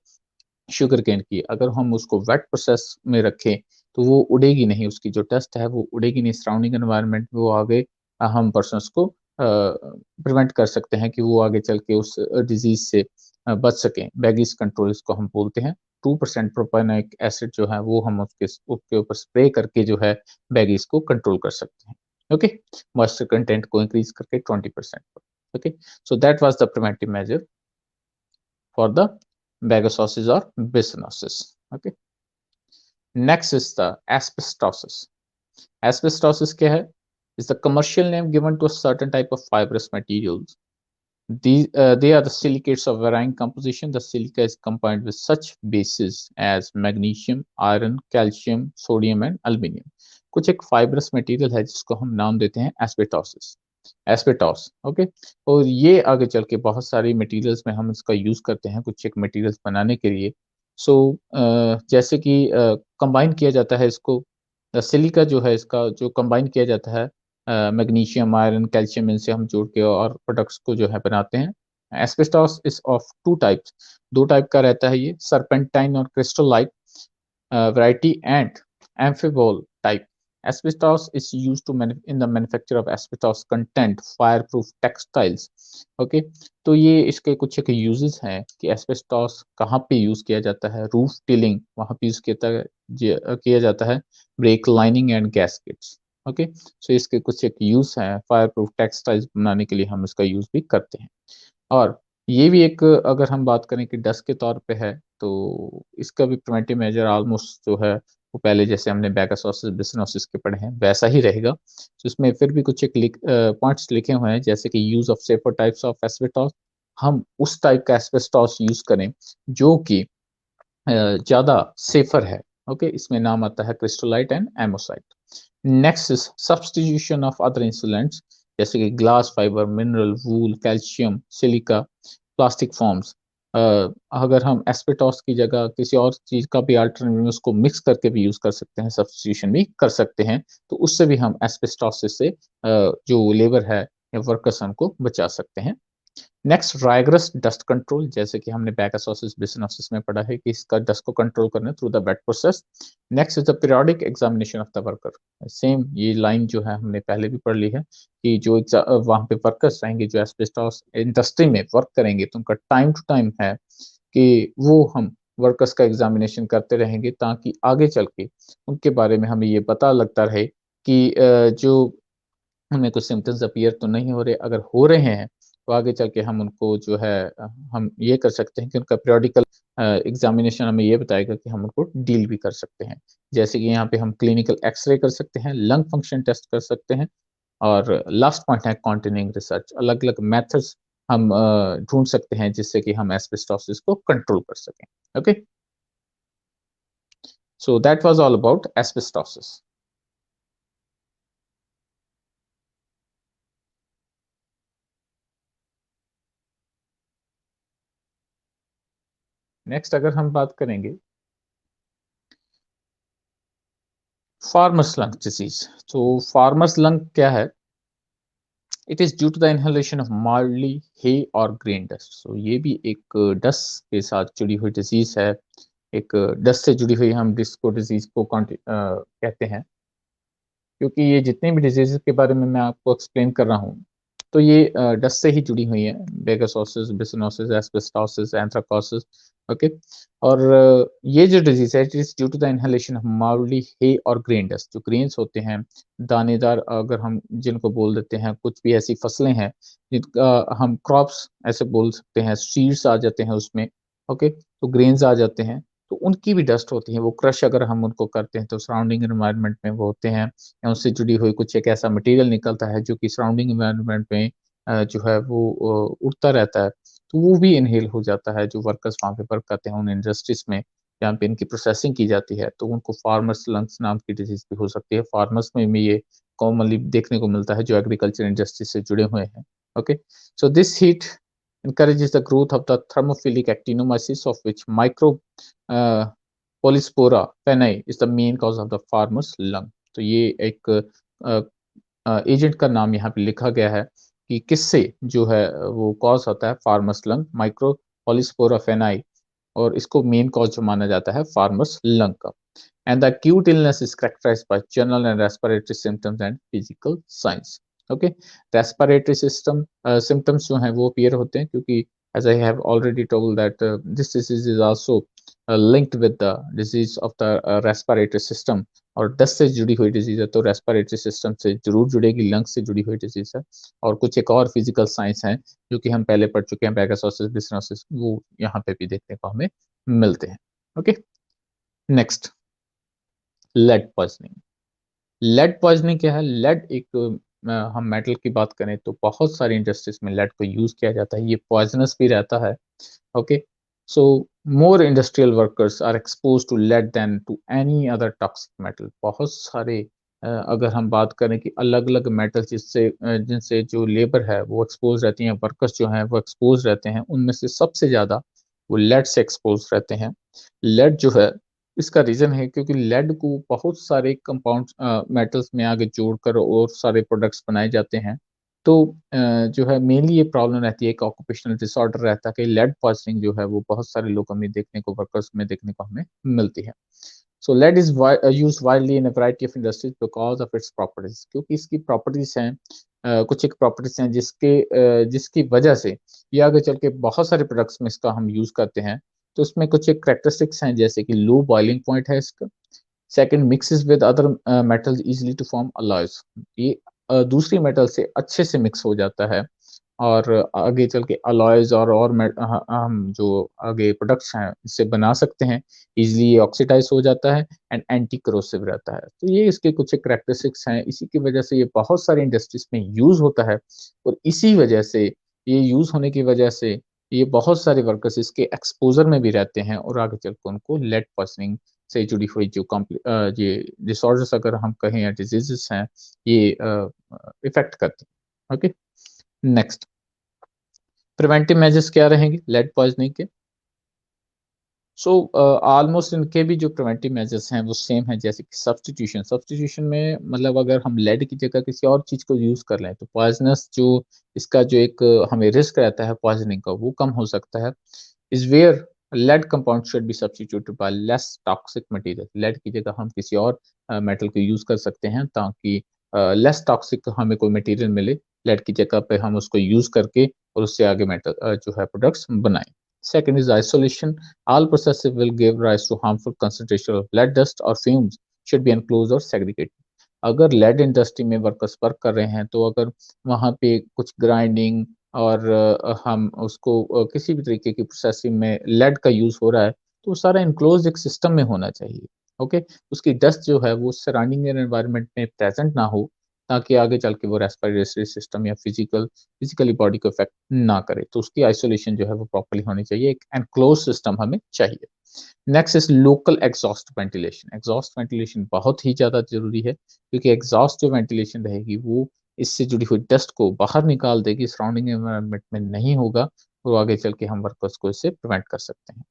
शुगर केन की, अगर हम उसको वेट प्रोसेस में रखें तो वो उड़ेगी नहीं, उसकी जो डस्ट है वो उड़ेगी नहीं सराउंडिंग एनवायरनमेंट में, वो आगे हम पर्सन्स को प्रिवेंट कर सकते हैं कि वो आगे चल के उस डिजीज़ से बच सकें। बैगेज कंट्रोल इसको हम बोलते हैं। 2% प्रोपेनोइक एसिड जो है वो हम उसके ऊपर स्प्रे करके जो है बैगेज को कंट्रोल कर सकते हैं। ओके? मॉइस्चर कंटेंट को इंक्रीज़ करके 20% पर। Okay, so that was the preventive measure for the bagasosis or bisonosis. Okay, next is the asbestosis. Asbestosis क्या है? Is the commercial name given to a certain type of fibrous materials. They are the silicates of varying composition. The silica is combined with such bases as magnesium, iron, calcium, sodium and aluminium. कुछ एक fibrous material है जिसको हम नाम देते हैं asbestosis. एस्पेटॉस, okay. और ये आगे चल के बहुत सारी मटेरियल्स में हम इसका यूज़ करते हैं कुछ एक मटेरियल्स बनाने के लिए। सो जैसे कि कंबाइन किया जाता है इसको, सिलिका जो है इसका जो कंबाइन किया जाता है मैग्नीशियम, आयरन, कैल्शियम इनसे हम जोड़ के और प्रोडक्ट्स को जो है बनाते हैं। Asbestos is of 2 types, 2 type का रहता है ये, सर्पेंटाइन और crystallite variety and amphibole type. Asbestos is used to in the manufacture of asbestos content fireproof textiles. Okay, तो ये इसके कुछ एक यूजेस हैं कि एस्बेस्टॉस कहाँ पे यूज किया जाता है। रूफ टिलिंग वहाँ पे यूज किया जाता है, brake lining and gaskets. Okay, so इसके कुछ एक यूज हैं, फायरप्रूफ टेक्सटाइल्स बनाने के लिए हम इसका यूज भी करते हैं। और ये भी एक अगर हम बात करें कि डस्ट के तौर पे है, तो इसका भी प्रिवेंटिव मेजर ऑलमोस्ट जो है वो पहले जैसे हमने बैगासोसिस, बिसनोसिस के पढ़े हैं वैसा ही रहेगा। तो इसमें फिर भी कुछ एक पॉइंट्स लिखे हुए हैं जैसे कि use of safer types of asbestos, हम उस टाइप का एस्बेस्टॉस यूज़ करें जो कि ज़्यादा सेफर है। ओके, इसमें नाम आता है chrysotile and amosite. Next is substitution of other insulants जैसे कि glass fibre, mineral, wool, calcium, silica, plastic foams. अगर हम एस्पेटॉस की जगह किसी और चीज़ का भी अल्टरनेटिव उसको मिक्स करके भी यूज़ कर सकते हैं, सब्स्टिट्यूशन भी कर सकते हैं, तो उससे भी हम एस्बेस्टोसिस से जो लेबर है या वर्कर्स हैं उनको बचा सकते हैं। नेक्स्ट राइगरस डस्ट कंट्रोल, जैसे कि हमने बैगासोसिस बिसनोसिस में पढ़ा है कि इसका डस्ट को कंट्रोल करना through the wet process. Next is the periodic examination of the worker. Same ये लाइन जो है हमने पहले भी पढ़ ली है कि जो वहाँ पे वर्कर्स रहेंगे जो एस्बेस्टॉस इंडस्ट्री में वर्क करेंगे तो उनका टाइम टू टाइम है कि वो हम वर्कर्स का एग्जामिनेशन करते रहेंगे ताकि आगे चल के उनके बारे में हमें ये पता लगता रहे कि जो उनमें कुछ सिम्पटम्स अपीयर तो नहीं हो रहे, अगर हो रहे हैं तो आगे चल के हम उनको जो है हम ये कर सकते हैं कि उनका पीरियोडिकल एग्जामिनेशन हमें ये बताएगा कि हम उनको डील भी कर सकते हैं। जैसे कि यहाँ पे हम क्लिनिकल एक्स-रे कर सकते हैं, लंग फंक्शन टेस्ट कर सकते हैं और लास्ट पॉइंट है कॉन्टिन्यूइंग रिसर्च। अलग-अलग मेथड्स हम ढूँढ सकते हैं जिससे कि हम एस्बेस्टोसिस को कंट्रोल कर सकें। Okay? So that was all about asbestosis. Next अगर हम बात करेंगे फार्मर्स लंग डिजीज, तो फार्मर्स लंग क्या है? It is due to the inhalation of mildly hay और ग्रेन डस्ट। सो ये भी एक डस्ट के साथ जुड़ी हुई डिजीज है, एक डस्ट से जुड़ी हुई हम जिसको डिजीज को कहते हैं, क्योंकि ये जितने भी डिजीज़ के बारे में मैं आपको एक्सप्लेन कर रहा हूँ, तो ये डस्ट से ही जुड़ी हुई हैं, bagassosis, byssinosis, asbestosis, anthracosis, okay? और ये जो डिजीज़ है, it is due to the inhalation of mildly hay और ग्रेन डस्ट। जो ग्रेन्स होते हैं, दानेदार अगर हम जिनको बोल देते हैं, कुछ भी ऐसी फसलें हैं, जिनका हम क्रॉप्स ऐसे बोल सकते हैं, सीड्स आ जाते हैं उसमें, ओके? तो ग्रेन्स आ जाते हैं, तो उनकी भी डस्ट होती है, वो क्रश अगर हम उनको करते हैं, तो सराउंडिंग एनवायरनमेंट में वो होते हैं या उससे जुड़ी हुई कुछ एक ऐसा मटेरियल निकलता है जो कि सराउंडिंग एनवायरनमेंट में जो है वो उड़ता रहता है, तो वो भी इनहेल हो जाता है। जो वर्कर्स वहाँ पे वर्क करते हैं उन इंडस्ट्रीज़ में जहाँ पे इनकी प्रोसेसिंग की जाती है, तो उनको फार्मर्स लंग्स नाम की डिजीज़ भी हो सकती है। फार्मर्स में भी ये कॉमनली देखने को मिलता है जो एग्रीकल्चर इंडस्ट्री से जुड़े हुए हैं। Okay, so this heat encourages the growth of the thermophilic actinomyces of which micro uh, polyspora peni is the main cause of the farmer's lung। तो ये एक एजेंट का नाम यहाँ पे लिखा गया है कि किससे जो है वो कॉज होता है फार्मर्स लंग, माइक्रो पॉलीस्पोरा फेनाई, और इसको मेन कॉज जो माना जाता है फार्मर्स लंग का। and the acute illness is characterized by general and respiratory symptoms and physical signs. Okay, respiratory system symptoms जो हैं वो appear होते हैं क्योंकि as I have already told that this disease is also linked with the disease of the respiratory system, और दस्त से जुड़ी हुई डिजीज है तो रेस्पिरेटरी सिस्टम से जरूर जुड़ेगी, लंग्स से जुड़ी हुई डिजीज है। और कुछ एक और फिजिकल साइंस हैं जो कि हम पहले पढ़ चुके हैं, पेगासोसिस, बिसनोसिस, वो यहाँ पे भी देखने को हमें मिलते हैं। Okay, next, lead poisoning. Lead poisoning क्या है? लेड एक हम मेटल की बात करें तो बहुत सारी इंडस्ट्रीज में लेड को यूज किया जाता है, ये पॉइजनस भी रहता है। Okay, so more industrial workers are expose to lead than to any other toxic metal. बहुत सारे अगर हम बात करें कि अलग अलग मेटल जिससे जिनसे जो लेबर है वो एक्सपोज रहती हैं, वर्कर्स जो हैं वो एक्सपोज रहते हैं, उनमें से सबसे ज्यादा वो लेड से एक्सपोज रहते हैं। लेड जो है, इसका रीजन है क्योंकि लेड को बहुत सारे कंपाउंड्स मेटल्स में आगे जोड़कर और सारे प्रोडक्ट्स बनाए जाते हैं। तो जो है मेनली ये प्रॉब्लम रहती है, एक ऑक्यूपेशनल डिसऑर्डर रहता है कि लेड पॉइजनिंग जो है वो बहुत सारे लोगों में देखने को, वर्कर्स में देखने को हमें मिलती है। So lead is used widely in a variety of industries because of its properties, क्योंकि इसकी प्रॉपर्टीज हैं, कुछ एक प्रॉपर्टीज हैं जिसकी वजह से ये आगे चल के बहुत सारे प्रोडक्ट्स में इसका हम यूज करते हैं। तो उसमें कुछ एक करेक्टरिस्टिक्स हैं, जैसे कि लो बॉइलिंग पॉइंट है इसका। Second, mixes with other metals easily to form alloys, ये दूसरी मेटल से अच्छे से मिक्स हो जाता है और आगे चल के अलॉयज और हम जो आगे प्रोडक्ट्स हैं इससे बना सकते हैं। इजीली ऑक्सीडाइज हो जाता है एंड एंटी करोसिव रहता है। तो ये इसके कुछ एक करेक्टरिस्टिक्स हैं, इसी की वजह से ये बहुत सारी इंडस्ट्रीज में यूज होता है। और इसी वजह से, ये यूज होने की वजह से ये बहुत सारे वर्कर्स इसके एक्सपोजर में भी रहते हैं और आगे चल के उनको लेड पॉइजनिंग से जुड़ी हुई जो ये डिसऑर्डर्स अगर हम कहें या डिजीजेस हैं, ये इफेक्ट करते हैं। ओके, नेक्स्ट, प्रिवेंटिव मेजर्स क्या रहेंगे लेड पॉइजनिंग के? सो ऑलमोस्ट इनके भी जो प्रिवेंटिव मेजर्स हैं वो सेम है, जैसे कि सब्स्टिट्यूशन। सब्स्टिट्यूशन में मतलब अगर हम लेड की जगह किसी और चीज को यूज कर लें तो पॉइजनस जो इसका जो एक हमें रिस्क रहता है पॉइजनिंग का, वो कम हो सकता है। Is where lead compound should be substituted by less toxic material. Lead की जगह हम किसी और मेटल को यूज कर सकते हैं ताकि लेस टॉक्सिक हमें कोई मटेरियल मिले, लेड की जगह पे हम उसको यूज करके और उससे आगे मेटल जो है प्रोडक्ट्स बनाएं। Second is isolation. All processes will give rise to harmful concentration of lead dust or fumes should be enclosed or segregated. अगर लेड इंडस्ट्री में वर्कर्स वर्क कर रहे हैं तो अगर वहाँ पे कुछ ग्राइंडिंग और हम उसको किसी भी तरीके की प्रोसेसिंग में लेड का यूज हो रहा है तो वो सारा इनक्लोज एक सिस्टम में होना चाहिए। ओके, उसकी डस्ट जो है वो सराउंडिंग एनवायरनमेंट में प्रेजेंट ना हो, ताकि आगे चल के वो रेस्पिरेटरी सिस्टम या फिजिकली बॉडी को इफेक्ट ना करे। तो उसकी आइसोलेशन जो है वो प्रॉपर्ली होनी चाहिए, एक एनक्लोज सिस्टम हमें चाहिए। Next is local exhaust ventilation. Exhaust ventilation बहुत ही ज़्यादा जरूरी है क्योंकि एग्जॉस्ट जो वेंटिलेशन रहेगी वो इससे जुड़ी हुई डस्ट को बाहर निकाल देगी, सराउंडिंग एनवायरनमेंट में नहीं होगा, तो आगे चल के हम वर्कर्स को इससे प्रिवेंट कर सकते हैं।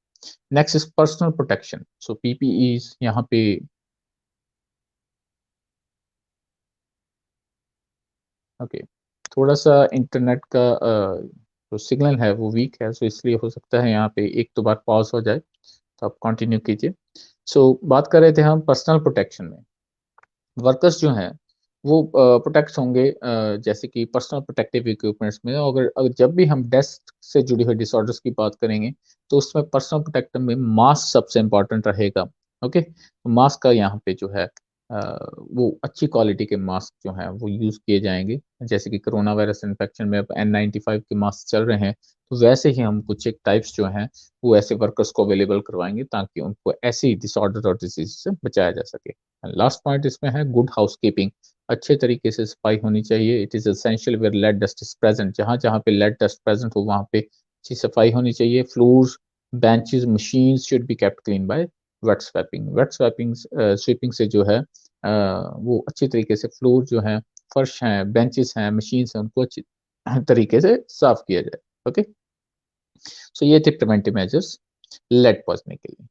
Next is personal protection. So PPEs यहाँ पे ओके, थोड़ा सा इंटरनेट का जो सिग्नल है वो वीक है, सो इसलिए हो सकता है यहाँ पे एक दो बार पॉज हो जाए, तो आप कंटिन्यू कीजिए। सो बात कर रहे थे हम पर्सनल प्रोटेक्शन में। वर्कर्स जो हैं वो प्रोटेक्ट होंगे जैसे कि पर्सनल प्रोटेक्टिव इक्विपमेंट्स में। अगर जब भी हम डेस्क से जुड़ी हुई डिसऑर्डर्स की बात करेंगे तो उसमें पर्सनल प्रोटेक्टिव में मास्क सबसे इम्पोर्टेंट रहेगा। ओके, मास्क का यहाँ पे जो है वो अच्छी क्वालिटी के मास्क जो हैं वो यूज किए जाएंगे। जैसे कि कोरोना वायरस इन्फेक्शन में अब N95 के मास्क चल रहे हैं, तो वैसे ही हम कुछ एक टाइप्स जो हैं वो ऐसे वर्कर्स को अवेलेबल करवाएंगे ताकि उनको ऐसी डिसऑर्डर और डिजीज से बचाया जा सके। लास्ट पॉइंट इसमें है गुड हाउसकीपिंग। अच्छे तरीके से सफाई होनी चाहिए। It is essential where lead dust is present. जहाँ जहाँ पे लेड डस्ट प्रेजेंट हो वहाँ पे अच्छी सफाई होनी चाहिए। Floors, benches, machines should be kept clean by wet swapping. Wet swapping sweeping से जो है वो अच्छी तरीके से फ्लोर जो है, फर्श हैं, बेंचेस हैं, मशीन्स हैं, उनको अच्छी तरीके से साफ किया जाए। ओके, सो ये थे प्रिवेंटिव मेजर्स लेड पहुंचने के लिए।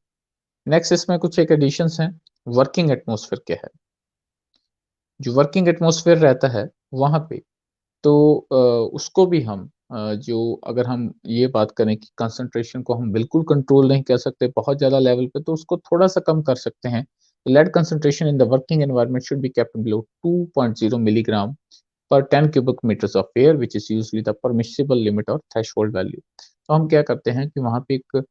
नेक्स्ट इसमें कुछ एक एडिशंस हैं। वर्किंग एटमॉस्फेयर क्या है? जो वर्किंग एटमॉस्फेयर रहता है वहाँ पे तो उसको भी हम जो अगर हम ये बात करें कि कंसंट्रेशन को हम बिल्कुल कंट्रोल नहीं कर सकते बहुत ज़्यादा लेवल पे, तो उसको थोड़ा सा कम कर सकते हैं। lead concentration in the working environment should be kept below 2.0 milligram per 10 cubic meters of air, which is usually the permissible limit or threshold value. तो हम क्या करते हैं कि वहाँ पे एक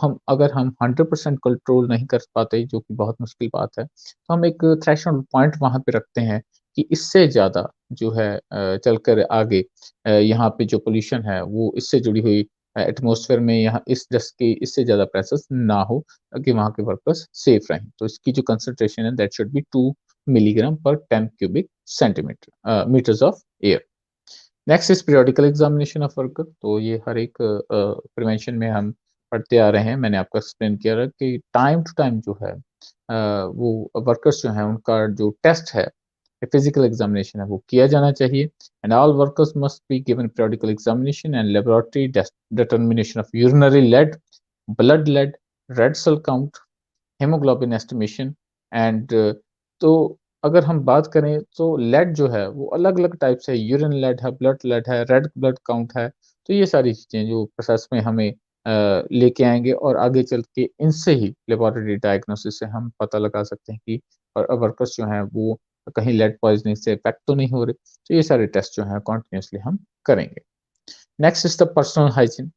हम अगर हम 100% कंट्रोल नहीं कर पाते, जो कि बहुत मुश्किल बात है, तो हम एक थ्रेशोल्ड पॉइंट वहाँ पे रखते हैं कि इससे ज़्यादा जो है चलकर आगे यहाँ पे जो पोल्यूशन है वो इससे जुड़ी हुई एटमॉस्फेयर में यहाँ इस डस्ट की इससे ज़्यादा प्रेशर ना हो, ताकि वहाँ के वर्कर्स सेफ रहें। तो इसकी जो कंसंट्रेशन है that should be 2 milligram per 10 cubic centimeter meters of air. Next is periodical examination of worker. तो ये हर एक प्रिवेंशन में हम पढ़ते आ रहे हैं। मैंने आपको एक्सप्लेन किया था कि टाइम टू टाइम जो है वो वर्कर्स जो हैं उनका जो टेस्ट है, फिजिकल एग्जामिनेशन है, वो किया जाना चाहिए। And all workers must be given periodical examination and laboratory determination of urinary lead, blood lead, red cell count, haemoglobin estimation and तो अगर हम बात करें तो लेड जो है वो अलग-अलग टाइप से यूरिन लेड है, रेड ब्लड काउंट है। तो ये सारी चीज़ें जो प्रोसेस में हमें लेके आएँगे और आगे चल के इनसे ही लेबोरेटरी डायग्नोसिस से हम पता लगा सकते हैं कि वर्कर्स जो हैं वो कहीं लेड पॉइज़निंग से इफेक्ट तो नहीं हो रहे। तो ये सारे टेस्ट जो हैं कंटीन्यूअसली हम करेंगे। Next is the personal hygiene.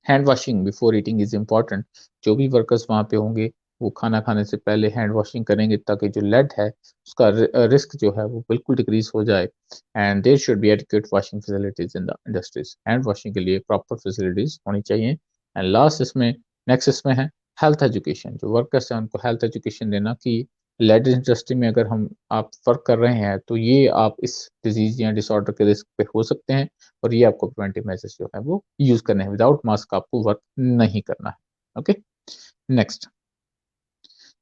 Hand washing before eating is important. जो भी वर्कर्स वहाँ पे होंगे, वो खाना खाने से पहले हैंड वॉशिंग करेंगे, ताकि जो लेड है, उसका रिस्क जो है वो बिल्कुल डिक्रीज़ हो जाए। And there should be adequate washing facilities in the industries. Hand washing के लिए प्रॉपर फैसिलिटीज़ होनी चाहिए। एंड लास्ट इसमें नेक्स्ट इसमें है हेल्थ एजुकेशन। जो वर्कर्स हैं, उनको हेल्थ एजुकेशन देना कि लेड इंडस्ट्री में अगर हम आप वर्क कर रहे हैं, तो ये आप इस डिज़ीज़ या डिसऑर्डर के रिस्क पे हो सकते हैं। और ये आपको प्रिवेंटिव मेजर्स जो है वो यूज़ करने हैं। विदाउट मास्क आपको वर्क नहीं करना है। Okay, next.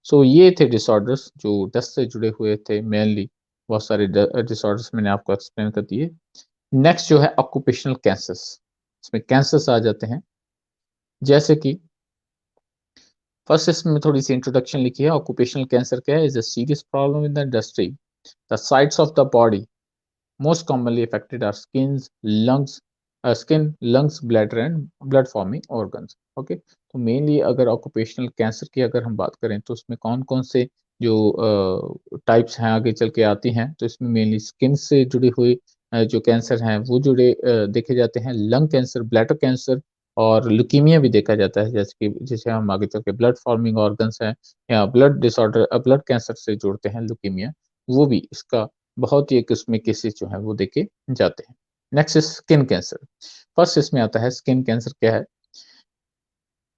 सो ये थे डिसऑर्डर्स जो डस्ट से जुड़े हुए थे मेनली। बहुत सारे डिसऑर्डर्स मैंने आपको एक्सप्लेन कर दिए। नेक्स्ट जो है ऑक्यूपेशनल कैंसर्स। इसमें कैंसर्स आ जाते हैं, जैसे कि फर्स्ट इसमें थोड़ी सी इंट्रोडक्शन लिखी है। ऑक्यूपेशनल कैंसर क्या है? Is a serious problem in the industry. The sites of the body most commonly affected are skin, lungs, bladder and blood forming organs. Okay, तो मेनली अगर ऑक्यूपेशनल कैंसर की अगर हम बात करें तो उसमें कौन कौन से जो टाइप्स हैं आगे चल के आती हैं, तो इसमें मेनली स्किन से जुड़ी हुई जो कैंसर हैं वो जुड़े देखे जाते हैं। लंग कैंसर, ब्लैडर कैंसर और ल्यूकीमिया भी देखा जाता है, जैसे कि जिसे हम आगे चल के ब्लड फॉर्मिंग ऑर्गन्स हैं या ब्लड डिसऑर्डर ब्लड कैंसर से जुड़ते हैं ल्यूकीमिया, वो भी इसका बहुत ही एक उसमें केसेस जो हैं वो देखे जाते हैं। Next skin cancer. फर्स्ट इसमें आता है स्किन कैंसर क्या है?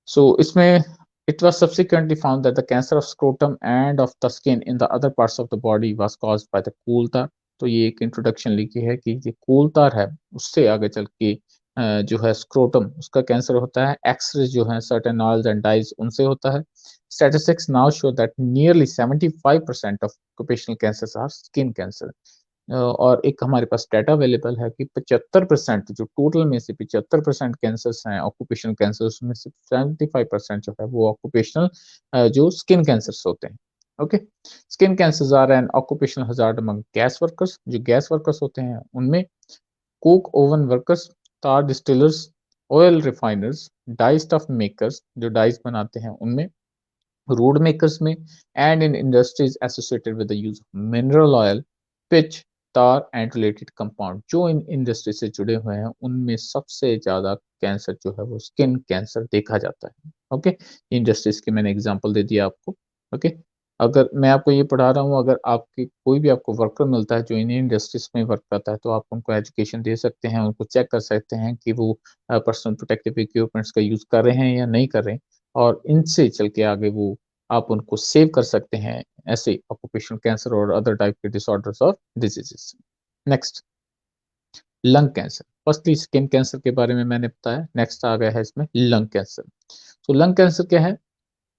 So इसमें it was subsequently found that the cancer of scrotum and of the skin in the other parts of the body was caused by the cool tar। तो ये एक introduction लिखी है कि ये cool tar है, उससे आगे चल के जो है स्क्रोटम उसका कैंसर होता है। एक्सरे जो है सर्टेन ऑयल्स एंड डाइज उनसे होता है। Statistics now show that nearly 75% of occupational cancers are skin cancer। और एक हमारे पास डाटा अवेलेबल है कि 75% जो टोटल में से 75% कैंसर्स हैं ऑक्यूपेशनल कैंसर, उसमें से 75% जो है वो ऑक्यूपेशनल जो स्किन कैंसर्स होते हैं। Okay, skin cancers are an occupational hazard among gas workers. जो गैस वर्कर्स होते हैं उनमें coke oven workers, tar distillers, oil refiners, dye stuff makers जो डाइस बनाते हैं उनमें, road makers में, and in industries associated with the use of mineral oil, pitch, tar and related compound। जो इन इंडस्ट्री से जुड़े हुए हैं उनमें सबसे ज्यादा कैंसर जो है वो स्किन कैंसर देखा जाता है। ओके, इंडस्ट्रीज की मैंने एग्जांपल दे दिया आपको। ओके, अगर मैं आपको ये पढ़ा रहा हूँ, अगर आपकी कोई भी आपको वर्कर मिलता है जो इन इंडस्ट्रीज में वर्क करता है, तो आप उनको एजुकेशन दे सकते हैं, उनको चेक कर सकते हैं कि वो पर्सनल प्रोटेक्टिव इक्विपमेंट्स का यूज कर रहे हैं या नहीं कर रहे हैं, और इनसे चल के आगे वो आप उनको सेव कर सकते हैं ऐसे ऑक्यूपेशनल कैंसर और अदर टाइप के डिसऑर्डर्स और diseases. Next, lung cancer. Firstly skin cancer के बारे में मैंने बताया, नेक्स्ट आ गया है इसमें लंग कैंसर। तो लंग कैंसर क्या है?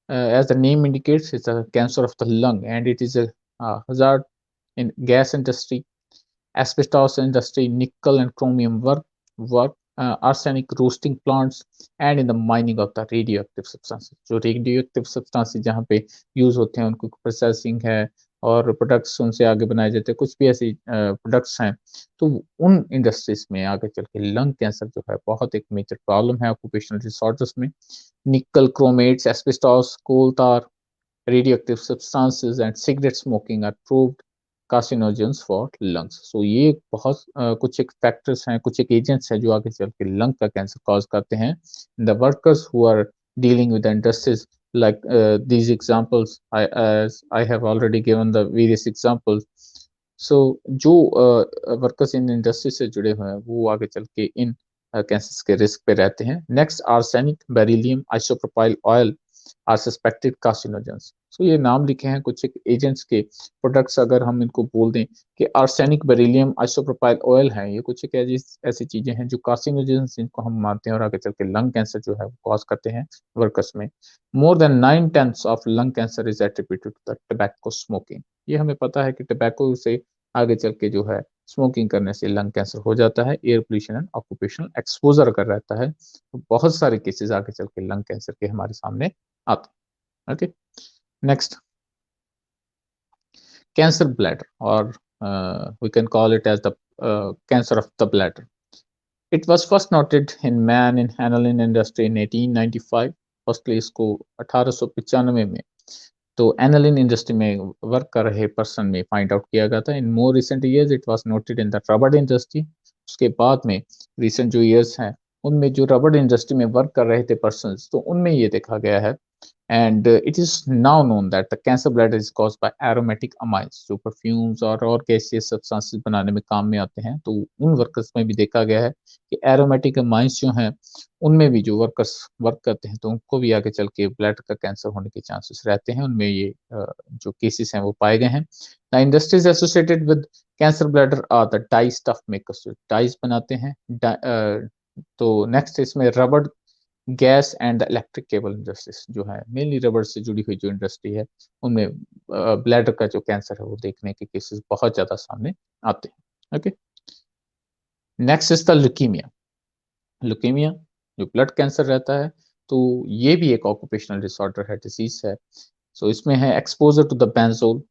As the name indicates it's a cancer of the lung and it is a hazard in gas industry, asbestos industry, nickel and chromium work, arsenic roasting plants, and in the mining of the radioactive substances। जो radioactive substances जहाँ पे use होते हैं उनको processing है और products उनसे आगे बनाए जाते हैं, कुछ भी ऐसी प्रोडक्ट्स हैं, तो उन इंडस्ट्रीज में आगे चल के लंग कैंसर जो है बहुत एक मेजर प्रॉब्लम है ऑक्यूपेशनल डिसऑर्डर्स में। निकल क्रोमेट्स, एस्बेस्टोस, कोल तार, radioactive substances and cigarette smoking are proved carcinogens for lungs. So ये बहुत कुछ एक फैक्टर्स हैं, कुछ एक एजेंट्स हैं जो आगे चल के लंग का कैंसर कॉज करते हैं. The workers who are dealing with the industries like these examples, as I have already given the various examples. So जो वर्कर्स इन इंडस्ट्री से जुड़े हुए हैं वो आगे चल के इन कैंसर्स के रिस्क पे रहते हैं. Next, arsenic, beryllium, isopropyl oil are suspected carcinogens. So ये नाम लिखे हैं कुछ एक एजेंट्स के. प्रोडक्ट्स अगर हम इनको बोल दें कि आर्सेनिक, बेरिलियम, आइसोप्रोपाइल ऑयल हैं, ये कुछ एक ऐसी चीजें हैं जो कार्सिनोजेंस जिनको हम मानते हैं और आगे चल के लंग कैंसर जो है वो कॉज करते हैं वर्कर्स में. More than 9/10 of lung cancer is attributed to the tobacco smoking. ये हमें पता है कि टोबैको से आगे चल के जो है स्मोकिंग करने से लंग कैंसर हो जाता है. Air pollution and occupational exposure अगर रहता है तो बहुत सारे केसेस आगे चल के लंग कैंसर के हमारे सामने आते हैं. ओके, नेक्स्ट, कैंसर ब्लैडर और we can call it as the cancer of the bladder. It was first noted in man in aniline industry in 1895. Firstly इसको 1895 में तो एनालिन इंडस्ट्री में वर्क कर रहे पर्सन में फाइंड आउट किया गया था. In more recent years it was noted in the rubber industry. उसके बाद में रिसेंट जो ईयर्स हैं उनमें जो रबर इंडस्ट्री में वर्क कर रहे थे पर्सन तो उनमें ये देखा गया है. And it is now known that the cancer bladder is caused by aromatic amines, जो परफ्यूम्स और गैसियस सब्सटेंसेस बनाने में काम में आते हैं. तो उन वर्कर्स में भी देखा गया है कि एरोमेटिक अमाइंस जो हैं उनमें भी जो वर्कर्स वर्क करते हैं तो उनको भी आगे चल के ब्लैडर का कैंसर होने के चांसेस रहते हैं. उनमें ये जो केसेस हैं वो पाए गए हैं. The industries associated with cancer bladder are the dye stuff makers, जो डाइज बनाते हैं. तो नेक्स्ट इसमें rubber, gas and the electric cable industries जो है मेनली रबर से जुड़ी हुई जो इंडस्ट्री है उनमें ब्लैडर का जो कैंसर है वो देखने के केसेस बहुत ज्यादा सामने आते हैं. Okay, next is the leukaemia. Leukaemia जो ब्लड कैंसर रहता है तो ये भी एक ऑक्यूपेशनल डिसऑर्डर है, डिजीज है. सो इसमें है exposure to the benzol,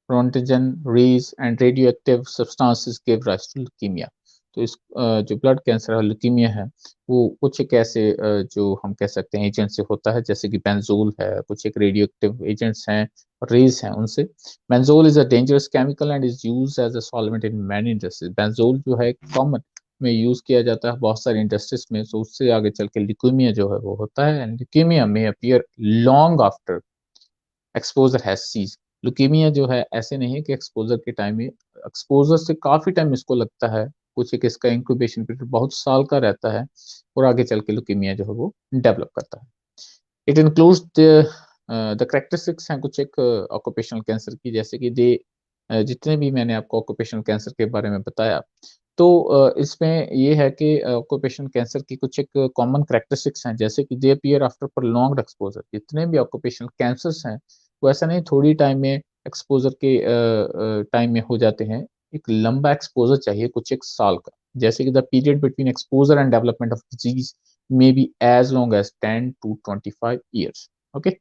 roentgen, rays and radioactive substances give rise to leukaemia. तो इस जो ब्लड कैंसर है, ल्यूकीमिया है, वो कुछ एक ऐसे जो हम कह सकते हैं एजेंट से होता है जैसे कि बेंजोल है, कुछ एक रेडियोएक्टिव एजेंट्स हैं, रेज हैं उनसे. Benzol is a dangerous chemical and is used as a solvent in many industries. Benzol जो है कॉमन में यूज किया जाता है बहुत सारी इंडस्ट्रीज में. तो उससे आगे चल के ल्यूकीमिया जो है वो होता है. एंड ल्यूकीमिया में appear long after exposure has ceased. Leukaemia जो है ऐसे नहीं है कि एक्सपोजर के टाइम में, एक्सपोजर से काफी टाइम इसको लगता है. कुछ एक इसका इंक्यूबेशन पीरियड बहुत साल का रहता है और आगे चल के ल्यूकीमिया जो है वो डेवलप करता है. इट इंक्लूड्स द करेक्टरिस्टिक्स हैं कुछ एक ऑक्यूपेशनल कैंसर की, जैसे कि जितने भी मैंने आपको ऑक्यूपेशनल कैंसर के बारे में बताया तो इसमें ये है कि ऑक्यूपेशनल कैंसर की कुछ एक कॉमन करेक्टरिस्टिक्स हैं जैसे कि दे अपीयर आफ्टर प्रोलॉन्ग्ड एक्सपोजर. जितने भी ऑक्यूपेशनल कैंसर्स हैं वो ऐसा नहीं थोड़ी टाइम में एक्सपोजर के टाइम में हो जाते हैं. एक लंबा एक्सपोजर चाहिए कुछ एक साल का. जैसे कि the period between exposure and development of disease may be as long as 10 to 25 years. Okay,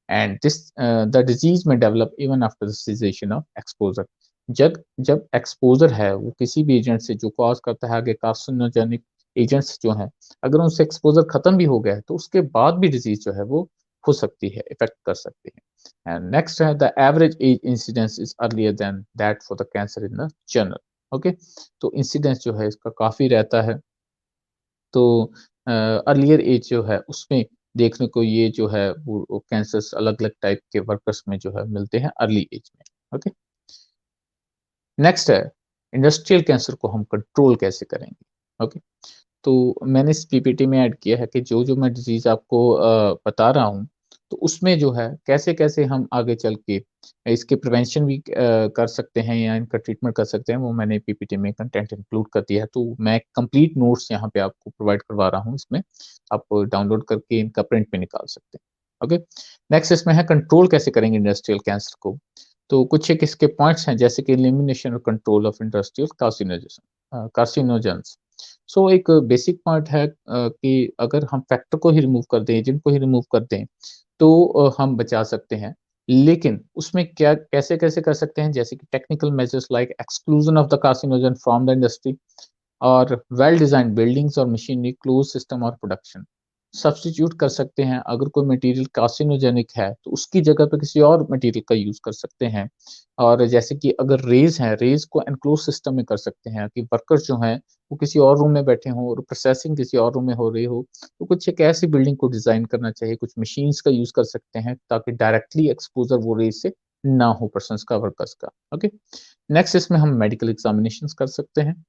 and this the disease may develop even after the cessation of exposure. जब जब एक्सपोजर है वो किसी भी एजेंट से जो कॉज करता है आगे कार्सिनोजेनिक एजेंट्स जो हैं, अगर उनसे एक्सपोजर खत्म भी हो गया है तो उसके बाद भी डिजीज जो है वो हो सकती है, इफेक्ट कर सकती है. एंड नेक्स्ट है the average age incidence is earlier than that for the cancer in the general. Okay, तो इंसिडेंस जो है इसका काफी रहता है. तो अर्लियर एज जो है उसमें देखने को ये जो है वो कैंसर्स अलग अलग टाइप के वर्कर्स में जो है मिलते हैं अर्ली एज में. ओके, नेक्स्ट है इंडस्ट्रियल कैंसर को हम कंट्रोल कैसे करेंगे. ओके, तो मैंने इस पीपीटी में ऐड किया है कि जो जो मैं डिजीज आपको बता रहा हूँ तो उसमें जो है कैसे कैसे हम आगे चल के इसके प्रिवेंशन भी कर सकते हैं या इनका ट्रीटमेंट कर सकते हैं, वो मैंने पीपीटी में कंटेंट इंक्लूड कर दिया है. तो मैं कंप्लीट नोट्स यहाँ पे आपको प्रोवाइड करवा रहा हूँ. इसमें आप डाउनलोड करके इनका प्रिंट भी निकाल सकते हैं. ओके, नेक्स्ट इसमें है कंट्रोल कैसे करेंगे इंडस्ट्रियल कैंसर को. तो कुछ एक इसके पॉइंट्स हैं जैसे कि एलिमिनेशन और कंट्रोल ऑफ इंडस्ट्रियल कार्सिनोजेंस. सो एक बेसिक पॉइंट है कि अगर हम फैक्टर को ही रिमूव कर दें, एजेंट को ही रिमूव कर दें तो हम बचा सकते हैं. लेकिन उसमें क्या कैसे कैसे कर सकते हैं, जैसे कि technical measures like exclusion of the carcinogen from the industry और वेल डिजाइन बिल्डिंग्स और मशीनरी क्लोज सिस्टम और प्रोडक्शन. सब्स्टिट्यूट कर सकते हैं। अगर कोई मटेरियल कार्सिनोजेनिक है तो उसकी जगह पे किसी और मटेरियल का यूज़ कर सकते हैं। और जैसे कि अगर रेज़ हैं, रेज़ को एनक्लोज़ सिस्टम में कर सकते हैं कि वर्कर्स जो हैं वो किसी और रूम में बैठे हों और प्रोसेसिंग किसी और रूम में हो रही हो। तो कुछ एक ऐसी बिल्डिंग को डिज़ाइन करना चाहिए, कुछ मशीन्स का यूज़ कर सकते हैं ताकि डायरेक्टली एक्सपोज़र वो रेज़ से ना हो पर्सन्स का, वर्कर्स का। ओके। नेक्स्ट इसमें हम मेडिकल एग्ज़ामिनेशंस कर सकते हैं।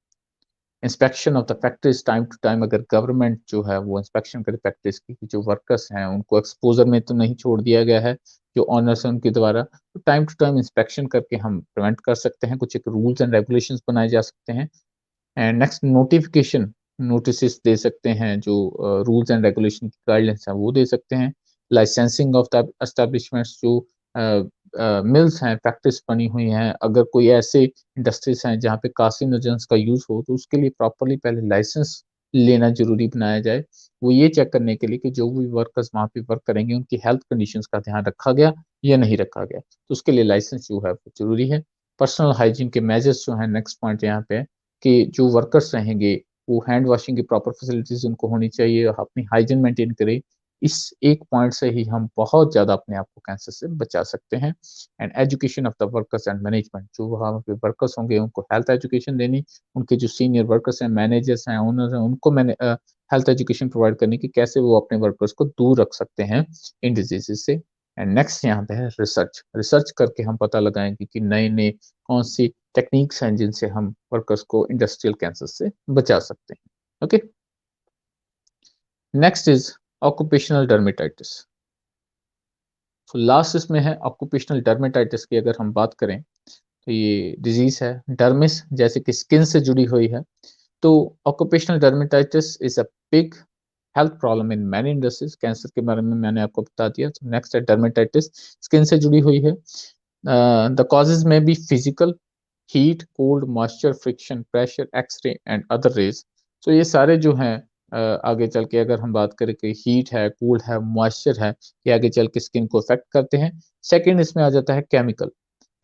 Inspection of the factories time to time, अगर गवर्नमेंट जो है वो इंस्पेक्शन करे फैक्ट्रीज की, जो वर्कर्स हैं उनको एक्सपोजर में तो नहीं छोड़ दिया गया है, जो ऑनर्स हैं उनके द्वारा, तो टाइम टू टाइम इंस्पेक्शन करके हम प्रिवेंट कर सकते हैं। कुछ एक रूल्स एंड रेगुलेशंस बनाए जा सकते हैं। एंड नेक्स्ट नोटिफिकेशन, नोटिसेस दे सकते हैं, जो रूल्स एंड रेगुलेशन की गाइडलाइंस है वो दे सकते हैं। लाइसेंसिंग ऑफ द एस्टेब्लिशमेंट्स, जो मिल्स हैं, फैक्ट्रीज बनी हुई हैं, अगर कोई ऐसे इंडस्ट्रीज हैं जहाँ पे कार्सिनोजेंस का यूज़ हो तो उसके लिए प्रॉपर्ली पहले लाइसेंस लेना ज़रूरी बनाया जाए। वो ये चेक करने के लिए कि जो भी वर्कर्स वहाँ पे वर्क करेंगे उनकी हेल्थ कंडीशंस का ध्यान रखा गया या नहीं रखा गया। तो उसके लिए लाइसेंस जो है वो ज़रूरी है। पर्सनल हाइजीन के मेजर्स जो हैं, नेक्स्ट पॉइंट यहाँ पे है कि जो वर्कर्स रहेंगे वो हैंड वॉशिंग की प्रॉपर फैसिलिटीज़ उनको होनी चाहिए, अपनी हाइजीन मेंटेन करें। इस एक पॉइंट से ही हम बहुत ज़्यादा अपने आप को कैंसर से बचा सकते हैं। And education of the workers and management, जो वहाँ पे वर्कर्स होंगे उनको हेल्थ एजुकेशन देनी, उनके जो सीनियर वर्कर्स हैं, मैनेजर्स हैं, ओनर्स हैं, उनको मैंने हेल्थ एजुकेशन प्रोवाइड करनी कि कैसे वो अपने वर्कर्स को दूर रख सकते हैं इन डिजीज़ेज़ से। एंड नेक्स्ट यहाँ पे है रिसर्च। रिसर्च करके हम पता लगाएँगे कि नए-नए कौन-सी टेक्निक्स हैं जिनसे हम वर्कर्स को इंडस्ट्रियल कैंसर से बचा सकते हैं। Okay? Next is occupational dermatitis. तो लास्ट इसमें है ऑक्यूपेशनल डर्मेटाइटिस की, अगर हम बात करें तो ये डिजीज़ है डर्मिस, जैसे कि स्किन से जुड़ी हुई है। तो occupational dermatitis is a big health problem in many industries. Cancer के बारे में मैंने आपको बता दिया। तो नेक्स्ट है डर्मेटाइटिस, स्किन से जुड़ी हुई है। The causes may be physical, heat, cold, moisture, friction, pressure, x-ray and other rays. तो ये सारे जो हैं आगे चल के अगर हम बात करें कि हीट है, कोल्ड है, मॉइस्चर है, ये आगे चल के स्किन को अफ़ेक्ट करते हैं। सेकंड इसमें आ जाता है केमिकल,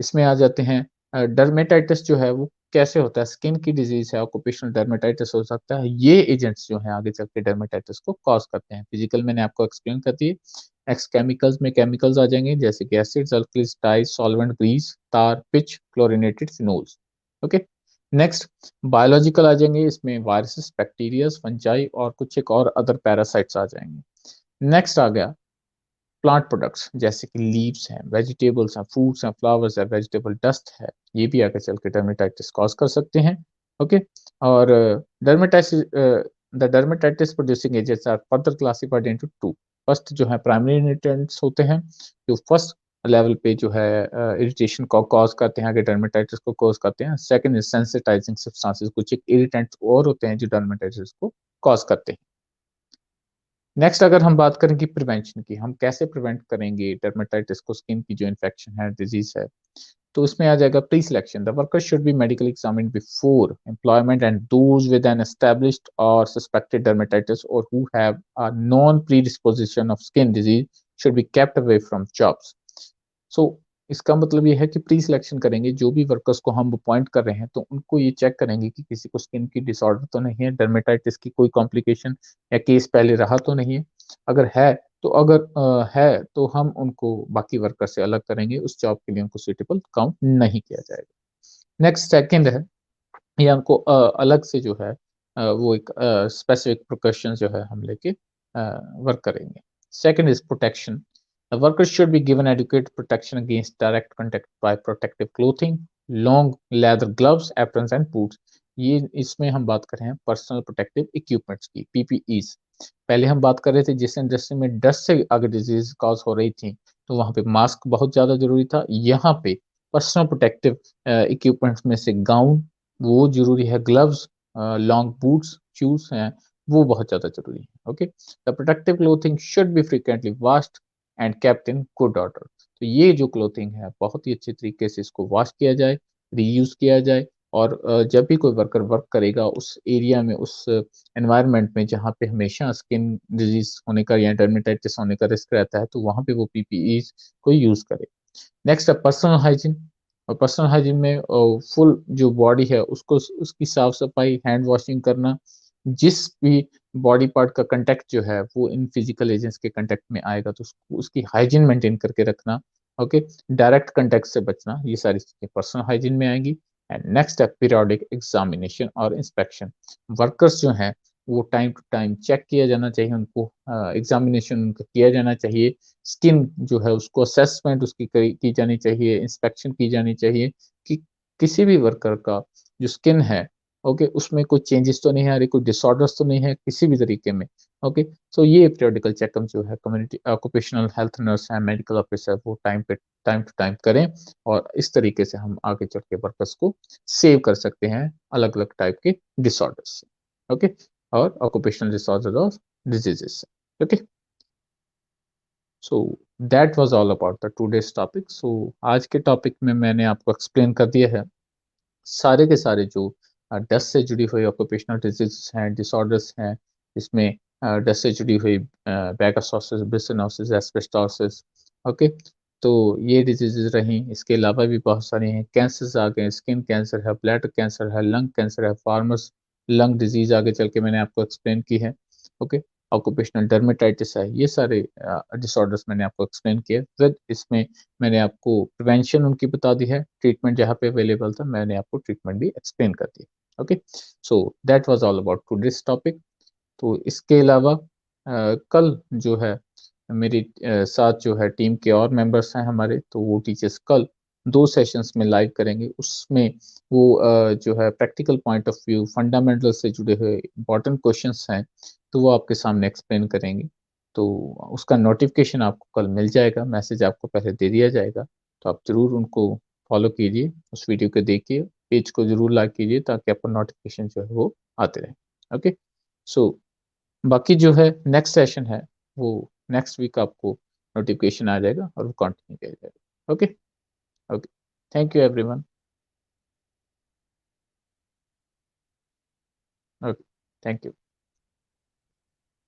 इसमें आ जाते हैं डर्मेटाइटिस जो है वो कैसे होता है, स्किन की डिज़ीज़ है, ऑक्यूपेशनल डर्मेटाइटिस हो सकता है। ये एजेंट्स जो हैं आगे चल के डर्मेटाइटिस को कॉज़ करते हैं। फिजिकल मैंने आपको एक्सप्लेन कर दिए। नेक्स्ट केमिकल्स में केमिकल्स आ जाएँगे जैसे कि acids, alkalis, dyes, solvent, grease, tar, pitch, chlorinated phenols. Okay? Next biological आ जाएँगे, इसमें वायरसेस, बैक्टीरियाज़, फंजाई और कुछ एक और अदर पैरासाइट्स आ जाएँगे। नेक्स्ट आ गया प्लांट प्रोडक्ट्स, जैसे कि लीव्स हैं, वेजिटेबल्स हैं, फ्रूट्स हैं, फ्लावर्स हैं, वेजिटेबल डस्ट है, ये भी आगे चल के डर्मेटाइटिस कॉज़ कर सकते हैं। ओके? और the dermatitis producing agents are further classified into 2। First जो है प्राइमरी इरिटेंट्स होते हैं, जो फर्स्ट लेवल पे जो है इरिटेशन को कॉज़ करते हैं, आगे डर्मेटाइटिस को कॉज़ करते हैं। सेकंड इज़ सेंसिटाइजिंग सब्सटेंसेस, कुछ एक इरिटेंट्स और होते हैं जो डर्मेटाइटिस को कॉज़ करते हैं। नेक्स्ट अगर हम बात करें कि प्रिवेंशन की, हम कैसे प्रिवेंट करेंगे डर्मेटाइटिस को, स्किन की जो इन्फेक्शन है, डिजीज़ है, तो इसमें आ जाएगा pre selection. The worker should be medically examined before employment and those with an established और सस्पेक्टेड डर्मेटाइटिस और who have a non predisposition of skin disease should be kept away from jobs. So इसका मतलब ये है कि pre selection करेंगे, जो भी वर्कर्स को हम अपॉइंट कर रहे हैं, तो उनको ये चेक करेंगे कि किसी को स्किन की डिसऑर्डर तो नहीं है, डर्मेटाइटिस की कोई कॉम्प्लिकेशन या केस पहले रहा तो नहीं है। अगर है, तो अगर है, तो हम उनको बाकी वर्कर से अलग करेंगे, उस जॉब के लिए उनको सूटेबल काउंट नहीं किया जाएगा। नेक्स्ट सेकंड है, या उनको अलग से जो है वो एक स्पेसिफिक प्रिकॉशंस जो है हम लेके वर्क करेंगे। Second is protection. The workers should be given adequate protection against direct contact by protective clothing, long leather gloves, aprons and boots. ये इसमें हम बात कर रहे हैं पर्सनल प्रोटेक्टिव इक्विपमेंट्स की, पीपीईज। पहले हम बात कर रहे थे जिस इंडस्ट्री में डस्ट से अगर डिजीज कॉज हो रही थी, तो वहाँ पे मास्क बहुत ज़्यादा ज़रूरी था। यहाँ पे पर्सनल प्रोटेक्टिव इक्विपमेंट्स में से गाउन वो ज़रूरी है, ग्लव्स, लॉन्ग बूट्स, शूज़ हैं, वो बहुत ज़्यादा ज़रूरी है। Okay? The protective clothing should be frequently washed and kept in good order. तो ये जो क्लोथिंग है बहुत ही अच्छे तरीके से इसको वॉश किया जाए, रीयूज़ किया जाए और जब भी कोई वर्कर वर्क करेगा उस एरिया में, उस एनवायरनमेंट में जहाँ पे हमेशा स्किन डिजीज़ होने का या डर्मेटाइटिस होने का रिस्क रहता है, तो वहाँ पे वो पीपीईज़ को यूज़ करे। नेक्स्ट है पर्सनल हाइजीन। और पर्सनल हाइजीन में फुल जो बॉडी है उसको उसकी साफ-सफाई, हैंड वॉशिंग करना, जिस भी बॉडी पार्ट का कांटेक्ट जो है वो इन फिजिकल एजेंट्स के कांटेक्ट में आएगा, तो उसकी हाइजीन मेंटेन करके रखना। ओके, डायरेक्ट कांटेक्ट से बचना, ये सारी चीजें पर्सनल हाइजीन में आएंगी। एंड नेक्स्ट है पीरियोडिक एग्जामिनेशन और इंस्पेक्शन। वर्कर्स जो हैं वो टाइम टू टाइम चेक किया जाना चाहिए, उनको एग्जामिनेशन उनका किया जाना चाहिए। स्किन जो है उसको असेसमेंट उसकी की जानी चाहिए, इंस्पेक्शन की जानी चाहिए कि किसी भी वर्कर का जो स्किन है, ओके, उसमें कोई चेंजेस तो नहीं आ रही, कोई डिसऑर्डर्स तो नहीं है किसी भी तरीके में। ओके, सो ये पीरियोडिकल चेकअप जो है कम्युनिटी ऑक्यूपेशनल हेल्थ नर्स है, मेडिकल ऑफिसर, वो टाइम टू टाइम करें। और इस तरीके से हम आगे चल के वर्कर्स को सेव कर सकते हैं अलग अलग टाइप के डिसऑर्डर्स से। ओके, और ऑक्यूपेशनल डिसऑर्डर और डिजीजेस से। Okay, so that was all about the today's topic. So आज के टॉपिक में मैंने आपको एक्सप्लेन कर दिया है सारे के सारे जो डस्ट से जुड़ी हुई ऑक्यूपेशनल डिजीज हैं, डिसऑर्डर्स हैं, इसमें डस्ट से जुड़ी हुई बैगासोसिस, ब्रिसनोसिस, एस्बेस्टोसिस। ओके, तो ये डिजीजेज रहीं, इसके अलावा भी बहुत सारी हैं, कैंसर्स आ गए, स्किन कैंसर है, ब्लैडर कैंसर है, लंग कैंसर है, फार्मर्स लंग डिजीज आगे चल के मैंने आपको एक्सप्लेन की है। ओके, ऑक्यूपेशनल डर्मेटाइटिस है, ये सारे डिसऑर्डर्स मैंने आपको एक्सप्लेन किए। विद इसमें मैंने आपको प्रिवेंशन उनकी बता दी है, ट्रीटमेंट जहाँ पे अवेलेबल था मैंने आपको ट्रीटमेंट भी एक्सप्लेन कर दिया। Okay, so that was all about today's topic. तो इसके अलावा कल जो है मेरी साथ जो है टीम के और मेंबर्स हैं हमारे, तो वो टीचर्स कल 2 सेशंस में लाइव करेंगे। उसमें वो जो है practical point of view, fundamental से जुड़े हुए इम्पोर्टेंट क्वेश्चंस हैं, तो वो आपके सामने एक्सप्लेन करेंगे। तो उसका नोटिफिकेशन आपको कल मिल जाएगा, मैसेज आपको पहले दे दिया जाएगा। तो आप ज़रूर उनको फॉलो कीजिए, उस वीडियो को देखिए, पेज को ज़रूर लाइक कीजिए ताकि आपको नोटिफिकेशन जो है वो आते रहें। ओके, सो बाकी जो है नेक्स्ट सेशन है वो नेक्स्ट वीक आपको नोटिफिकेशन आ जाएगा और वो कंटिन्यू किया जाएगा। Okay, okay, thank you everyone. Okay, thank you.